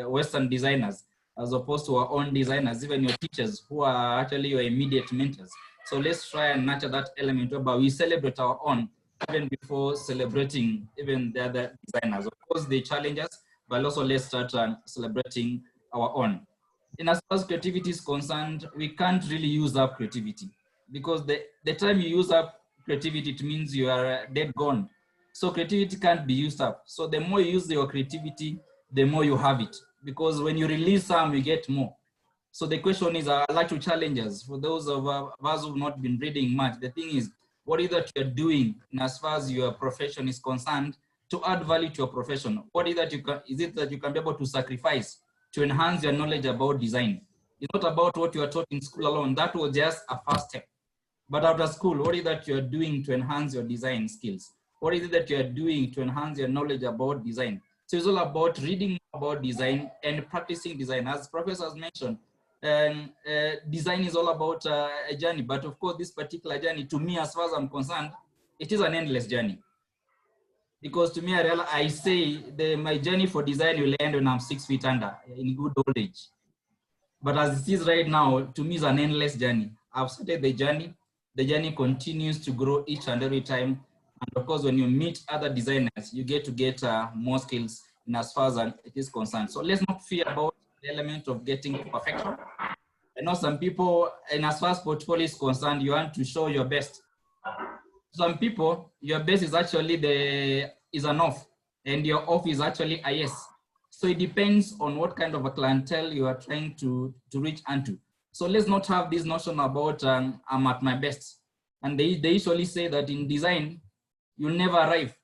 Western designers, as opposed to our own designers, even your teachers who are actually your immediate mentors. So let's try and nurture that element whereby we celebrate our own, even before celebrating even the other designers. Of course, they challenge us, but also let's start celebrating our own. And as far as creativity is concerned, we can't really use up creativity, because the time you use up creativity, it means you are dead gone. So creativity can't be used up. So the more you use your creativity, the more you have it, because when you release some, you get more. So the question is, I'd like to challenge us, for those of us who've not been reading much, the thing is, what is that you're doing in as far as your profession is concerned to add value to your profession? What is that is it that you can be able to sacrifice to enhance your knowledge about design? It's not about what you are taught in school alone. That was just a first step. But after school, what is that you're doing to enhance your design skills? What is it that you're doing to enhance your knowledge about design? So it's all about reading about design and practicing design. As Professor has mentioned, design is all about a journey. But of course, this particular journey, to me, as far as I'm concerned, it is an endless journey. Because to me, I say my journey for design will end when I'm 6 feet under in good old age. But as it is right now, to me, it's an endless journey. I've started the journey continues to grow each and every time. And of course, when you meet other designers, you get to get more skills in as far as it is concerned. So let's not fear about the element of getting to perfection. I know some people, and as far as portfolio is concerned, you want to show your best. Some people, your best is actually an off, and your off is actually a yes. So it depends on what kind of a clientele you are trying to reach into. So let's not have this notion about I'm at my best. And they usually say that in design, you'll never arrive,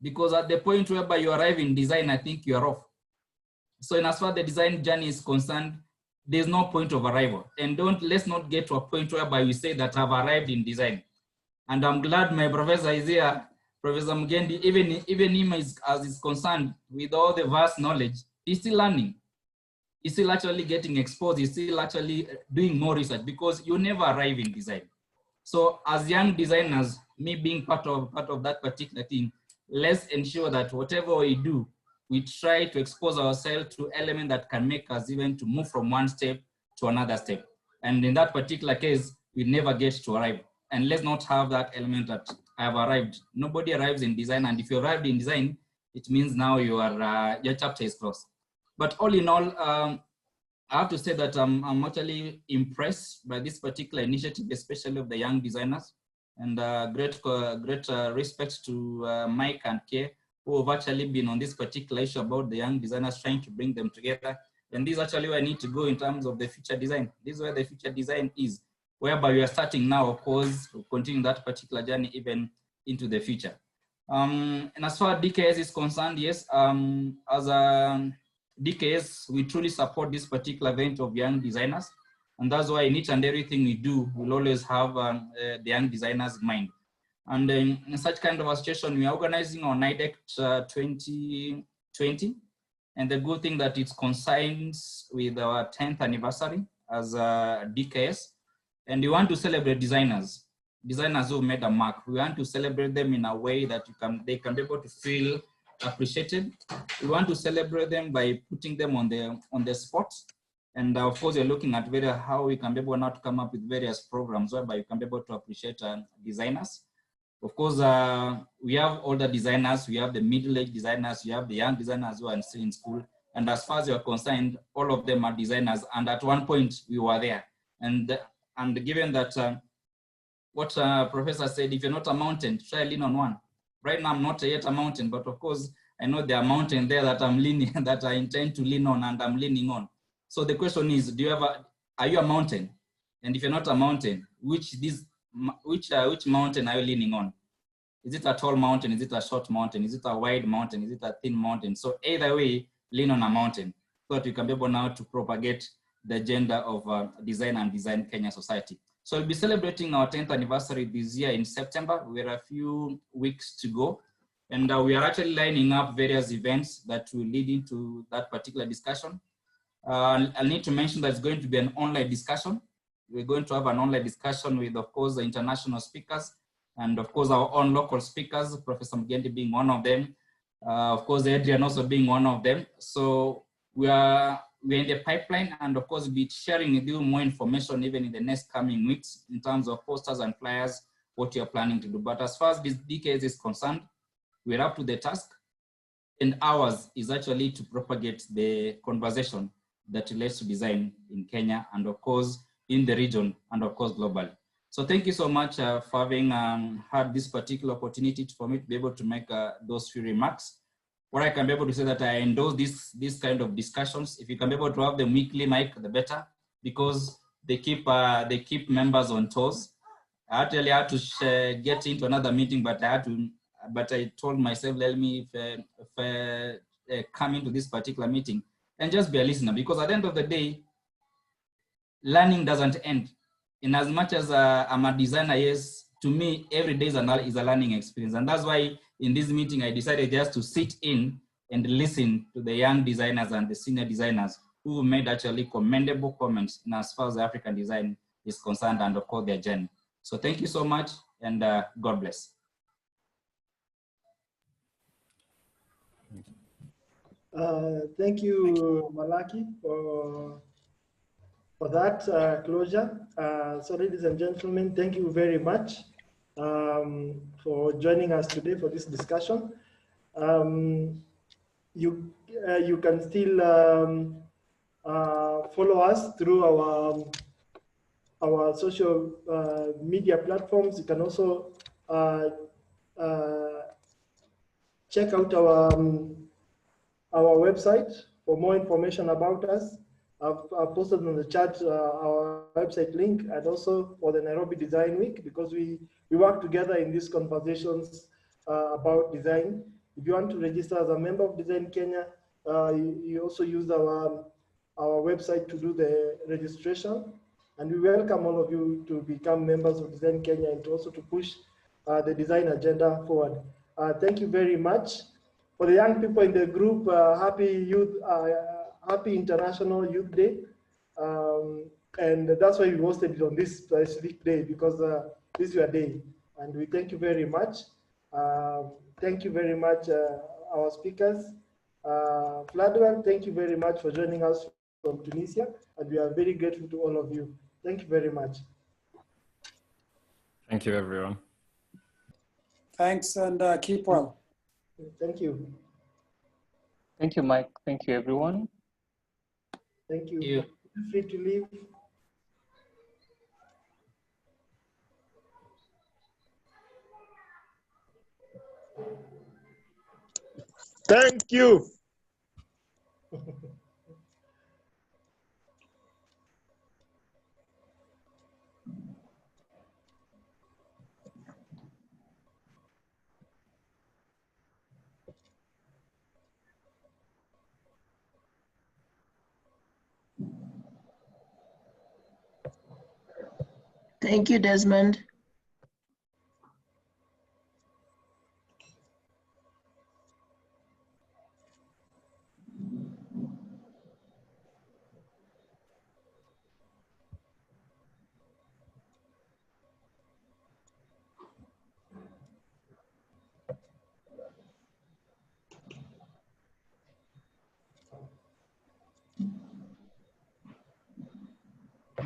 because at the point whereby you arrive in design, I think you're off. So in as far as the design journey is concerned, there's no point of arrival. And let's not get to a point whereby we say that I've arrived in design. And I'm glad my professor is here, Professor Mgendi, even him as is concerned with all the vast knowledge, he's still learning. He's still actually getting exposed. He's still actually doing more research, because you never arrive in design. So as young designers, me being part of that particular thing, let's ensure that whatever we do, we try to expose ourselves to elements that can make us even to move from one step to another step. And in that particular case, we never get to arrive. And let's not have that element that I have arrived. Nobody arrives in design. And if you arrived in design, it means now your chapter is closed. But all in all, I have to say that I'm actually impressed by this particular initiative, especially of the young designers. And great respect to Mike and Kay, who have actually been on this particular issue about the young designers, trying to bring them together. And this is actually where I need to go in terms of the future design. This is where the future design is, whereby we are starting now, of course, continuing that particular journey even into the future. And as far as DKS is concerned, yes, as a DKS, we truly support this particular event of young designers. And that's why in each and everything we do, we'll always have the young designers in mind. And in such kind of a situation, we are organizing on NIDEC 2020. And the good thing that it coincides with our 10th anniversary as DKS. And we want to celebrate designers who made a mark. We want to celebrate them in a way that they can be able to feel appreciated. We want to celebrate them by putting them on the spot. And of course, we're looking at how we can be able now to come up with various programs whereby you can be able to appreciate designers. Of course, we have older designers, we have the middle-aged designers, we have the young designers who are still in school. And as far as you're concerned, all of them are designers. And at one point, we were there. And given that what Professor said, if you're not a mountain, try lean on one. Right now, I'm not yet a mountain, but of course, I know there are mountains there that I'm leaning, that I intend to lean on, and I'm leaning on. So the question is, are you a mountain? And if you're not a mountain, which mountain are you leaning on? Is it a tall mountain? Is it a short mountain? Is it a wide mountain? Is it a thin mountain? So either way, lean on a mountain so that you can be able now to propagate the agenda of design and Design Kenya Society. So we'll be celebrating our 10th anniversary this year in September. We're a few weeks to go. And we are actually lining up various events that will lead into that particular discussion. I'll need to mention that it's going to be an online discussion. We're going to have an online discussion with, of course, the international speakers and, of course, our own local speakers, Professor Mugendi being one of them. Of course, Adrian also being one of them. So we're in the pipeline, and of course, we'll be sharing with you more information even in the next coming weeks in terms of posters and flyers, what you're planning to do. But as far as this DKS is concerned, we're up to the task, and ours is actually to propagate the conversation that relates to design in Kenya and of course in the region and of course globally. So thank you so much for having had this particular opportunity for me to be able to make those few remarks. What I can be able to say that I endorse this kind of discussions. If you can be able to have them weekly, Mike, the better, because they keep members on toes. I actually had to get into another meeting, but I told myself, let me come into this particular meeting and just be a listener, because at the end of the day, learning doesn't end. In as much as I'm a designer, yes, to me, every day is a learning experience. And that's why in this meeting, I decided just to sit in and listen to the young designers and the senior designers who made actually commendable comments in as far as African design is concerned and of course their journey. So thank you so much, and God bless. Thank you, Malaki, for that closure. So ladies and gentlemen, thank you very much for joining us today for this discussion. You can still follow us through our social media platforms. You can also check out our website for more information about us. I've posted on the chat our website link, and also for the Nairobi Design Week, because we work together in these conversations about design. If you want to register as a member of Design Kenya, you also use our website to do the registration. And we welcome all of you to become members of Design Kenya and also to push the design agenda forward. Thank you very much. For the young people in the group, happy International Youth Day. And that's why we hosted it on this specific day, because this is your day. And we thank you very much. Thank you very much, our speakers. Vladimir, thank you very much for joining us from Tunisia. And we are very grateful to all of you. Thank you very much. Thank you, everyone. Thanks, and keep well. Thank you. Thank you, Mike. Thank you, everyone. Thank you. Feel free to leave. Thank you. Thank you, Desmond.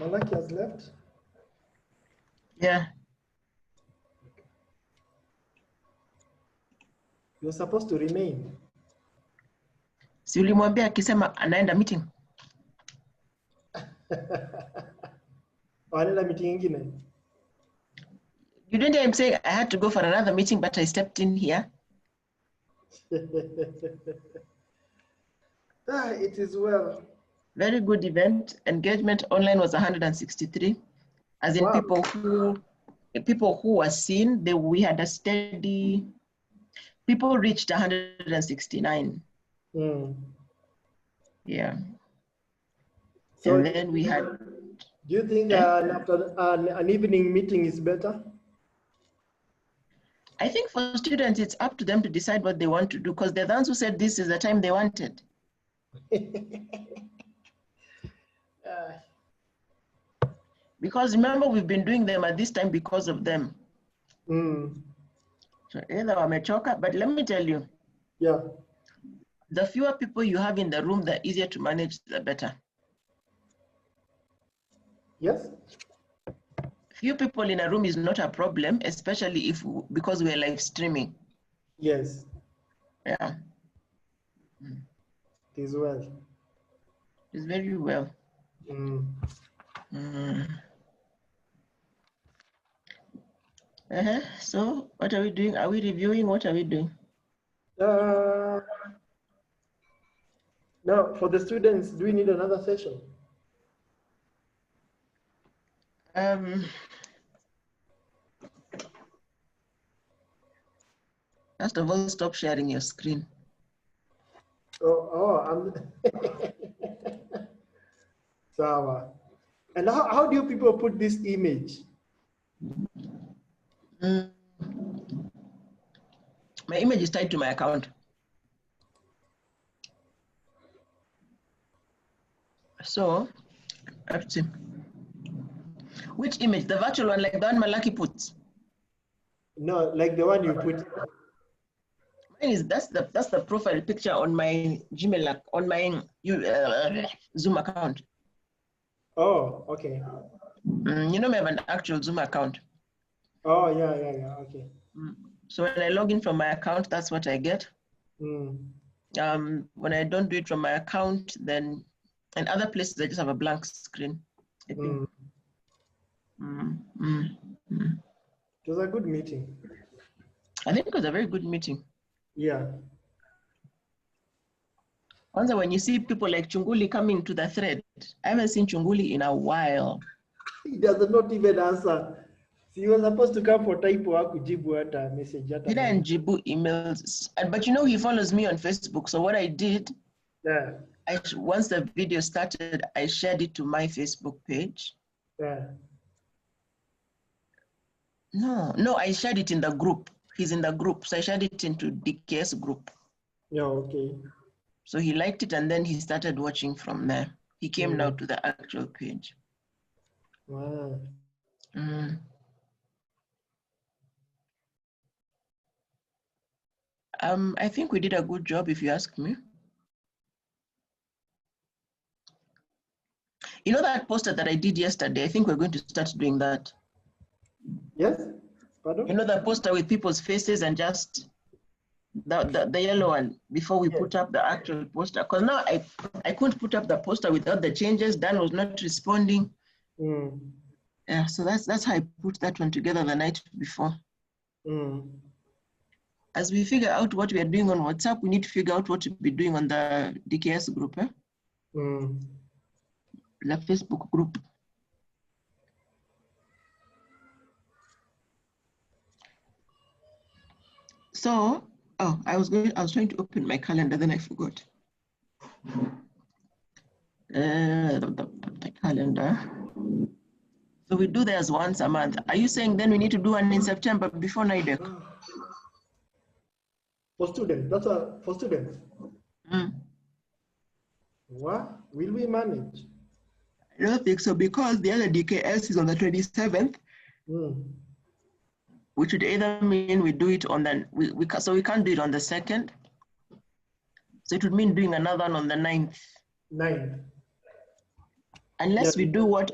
Malaki has left. Yeah. You're supposed to remain. Si ulimwambia akisema anaenda meeting. Anaenda meeting ingine. You didn't hear him say I had to go for another meeting, but I stepped in here. It is well. Very good event. Engagement online was 163. As in, Wow. people who were seen, we had a steady, people reached 169. Yeah. So and then we had. Do you think after an evening meeting is better? I think for students, it's up to them to decide what they want to do, because they're the ones who said this is the time they wanted. Because remember, we've been doing them at this time because of them. So either wamechoka, but let me tell you. Yeah. The fewer people you have in the room, the easier to manage, the better. Yes. Few people in a room is not a problem, especially because we're live streaming. Yes. Yeah. It is well. It's very well. So what are we doing? Are we reviewing? What are we doing? Now, for the students, do we need another session? First of all, stop sharing your screen. I'm Sawa. And how do you people put this image? My image is tied to my account. So, let's see. Which image? The virtual one, like the one Malaki puts? No, like the one you put. Mine is that's the profile picture on my Gmail, on my Zoom account. Oh, okay. You know, I have an actual Zoom account. Oh, yeah, okay. So when I log in from my account, that's what I get. When I don't do it from my account, then in other places I just have a blank screen. I think. It was a good meeting. I think it was a very good meeting. Yeah. Also, when you see people like Chunguli coming to the thread, I haven't seen Chunguli in a while. He does not even answer. He was supposed to come for typo hakujibu hata message hata. He didn't jibu emails, but you know he follows me on Facebook. So what I did, once the video started, I shared it to my Facebook page. Yeah. No, I shared it in the group. He's in the group, so I shared it into DKS group. Yeah, okay. So he liked it, and then he started watching from there. He came now to the actual page. Wow. I think we did a good job, if you ask me. You know that poster that I did yesterday? I think we're going to start doing that. Yes? Pardon? You know the poster with people's faces and just the yellow one before we put up the actual poster? Because now I couldn't put up the poster without the changes. Dan was not responding. Yeah, so that's how I put that one together the night before. As we figure out what we are doing on WhatsApp, we need to figure out what to be doing on the DKS group, the Facebook group. So, I was trying to open my calendar, then I forgot. The calendar. So we do theirs once a month. Are you saying then we need to do one in September before NIDEC? For students, that's for students. What will we manage? I don't think so, because the other DKS is on the 27th, which would either mean we do it on the, so we can't do it on the 2nd. So it would mean doing another one on the 9th. 9th. Unless we do what,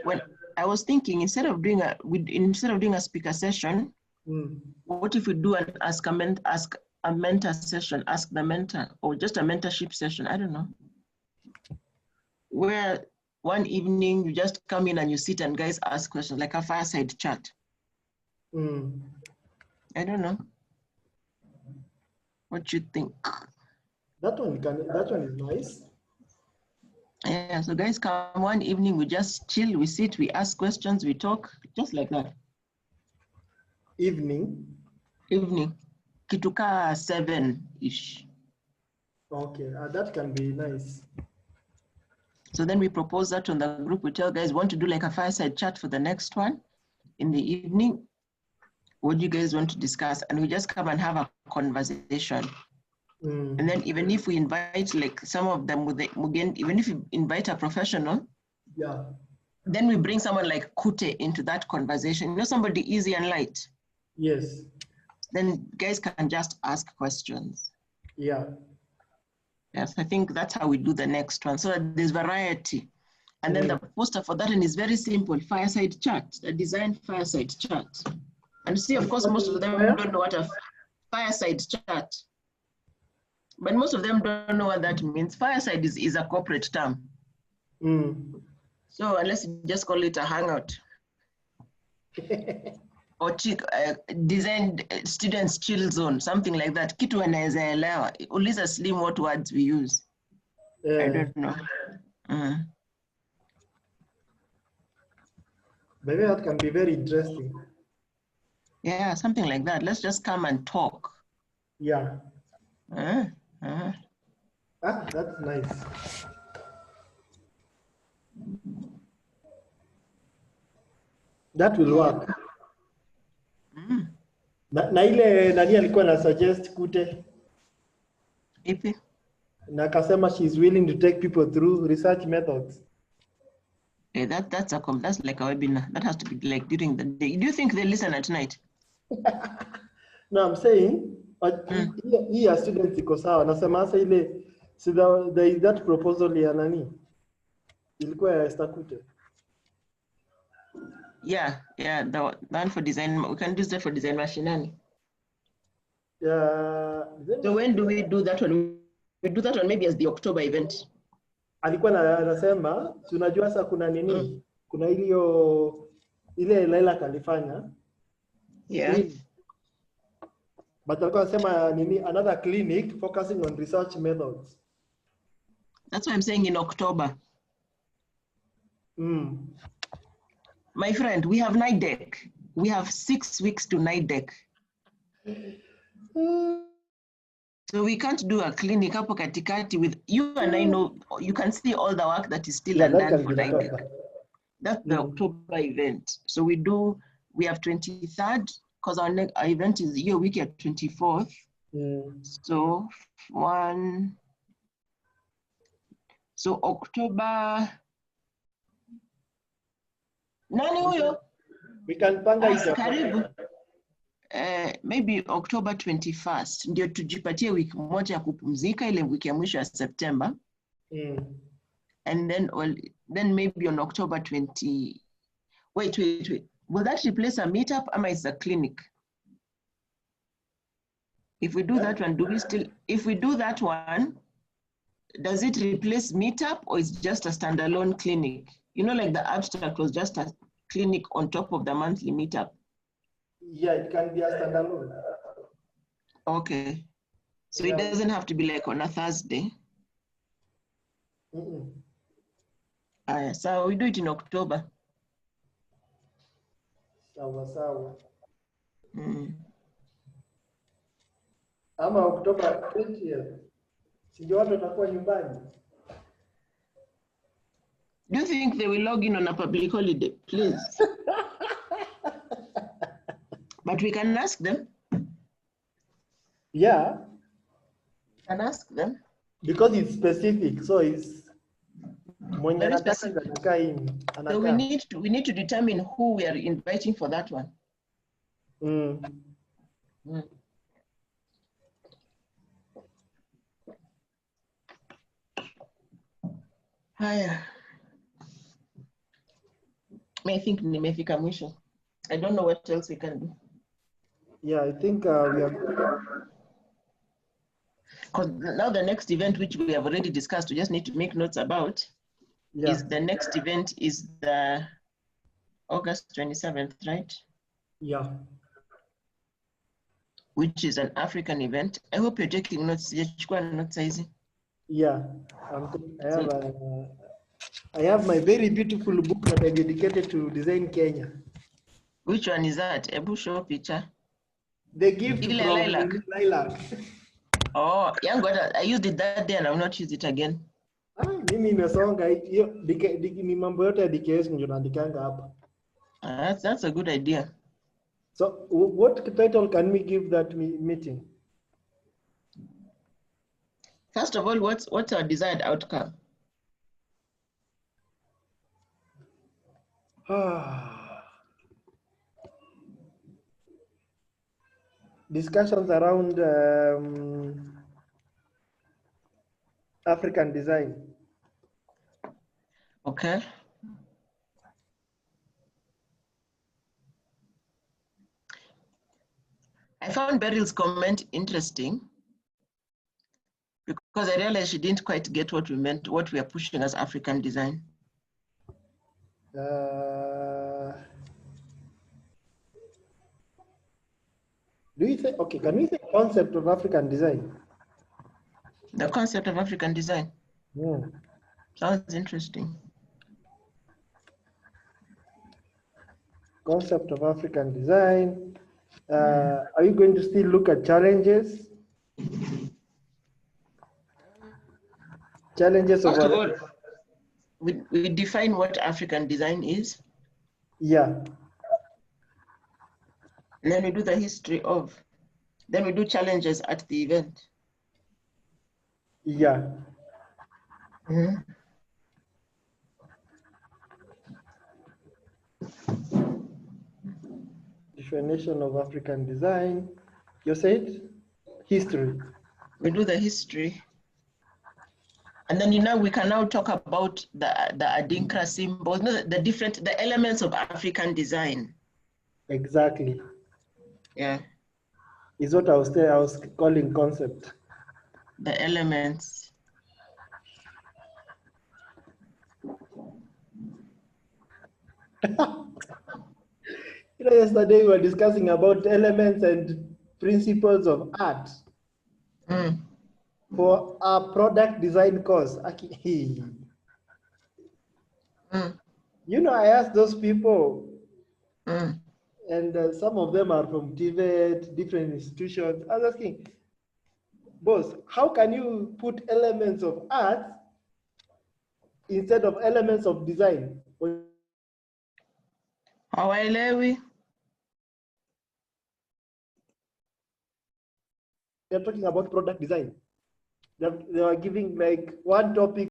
I was thinking instead of doing a speaker session, what if we do an ask a mentor session, ask the mentor, or just a mentorship session? I don't know. Where one evening you just come in and you sit and guys ask questions, like a fireside chat. I don't know. What you think? That one is nice. Yeah, so guys come one evening, we just chill, we sit, we ask questions, we talk, just like that. Evening? Evening. Kituka 7-ish. Okay, that can be nice. So then we propose that on the group. We tell guys, want to do like a fireside chat for the next one in the evening? What do you guys want to discuss? And we just come and have a conversation. And then even if we invite like some of them, even if we invite a professional, yeah, then we bring someone like Kute into that conversation. You know, somebody easy and light. Yes. Then guys can just ask questions. Yeah. Yes, I think that's how we do the next one. So there's variety. And then the poster for that one is very simple, fireside chat, a design fireside chat. And see, of course, most of them don't know what a fireside chat. But most of them don't know what that means. Fireside is a corporate term. So unless you just call it a hangout. Or design students chill zone, something like that. Kitu anaweza elewa. Uliza Slim what words we use. I don't know. Maybe that can be very interesting. Yeah, something like that. Let's just come and talk. Yeah. That's nice. That will work. Na ile nani alikuwa na suggest Kute? Ipi? Na akasema she's willing to take people through research methods. Yeah, that's like a webinar. That has to be like during the day. Do you think they listen at night? No, I'm saying hii students iko sawa. Nasema sasa ile there is that proposal ya nani? Ilikuwa ya Esther Kute. Yeah, the one for design. We can use that for design machinani. Yeah. So when do we do that one? We do that one maybe as the October event. Alikuwa anasema tunajua sasa kuna nini? Kuna ile Laila kalifanya. Yeah. But alikuwa anasema nini? Another clinic focusing on research methods. That's why I'm saying in October. My friend, we have night deck. We have 6 weeks to night deck. So we can't do a clinic hapo katikati with you and I know you can see all the work that is still undone for night deck. That's the October event. So we have 23rd because our event is your week at 24th. So October. Nani huyo? We can panga karibu. Maybe October 21st ndio tujipatie wiki moja ya kupumzika, ile wiki ya mwisho ya September. And then maybe on October 20. Wait. Will that replace a meetup or is a clinic? If we do that one, if we do that one, does it replace meetup or is just a standalone clinic? You know, like the abstract was just a clinic on top of the monthly meetup. Yeah, it can be a standalone. Okay. So it doesn't have to be like on a Thursday. So we do it in October. Sawa. Ama October 20th. Sijui watu watakuwa nyumbani. Do you think they will log in on a public holiday? Please. But we can ask them. Yeah. We can ask them. Because it's specific, so it's very specific. So we need to determine who we are inviting for that one. Haya. I think nimefika mwisho. I don't know what else we can do. Yeah, I think we are. Because now the next event, which we have already discussed, we just need to make notes about, is the next event is the August 27th, right? Yeah. Which is an African event. I hope you're taking notes. Yeah, I have my very beautiful book that I dedicated to Design Kenya. Which one is that? Ebu show picture. The gift Ile from lilac. Lilac. Oh, young God, I used it that day and I will not use it again. Mimi nimesonga hiyo ni mambo yote ya DKS ndio naandikanga hapa. That's a good idea. So what title can we give that meeting? First of all, what's our desired outcome? Discussions around African design. Okay. I found Beryl's comment interesting because I realized she didn't quite get what we meant, what we are pushing as African design. Do you think, okay, can we say concept of African design? The concept of African design? Yeah. Sounds interesting. Concept of African design. Are you going to still look at challenges? Challenges First of all, we define what African design is. Yeah. And then we do the history of. Then we do challenges at the event. Yeah. Definition of African design. You said history. We do the history. And then we can now talk about the Adinkra symbols, the elements of African design. Exactly. Yeah. Is what I was calling concept. The elements. Yesterday we were discussing about elements and principles of art for our product design course. I asked those people, and some of them are from Tibet, different institutions. I was asking, boss, how can you put elements of art instead of elements of design? Hawaelewi. They're talking about product design. They were giving like one topic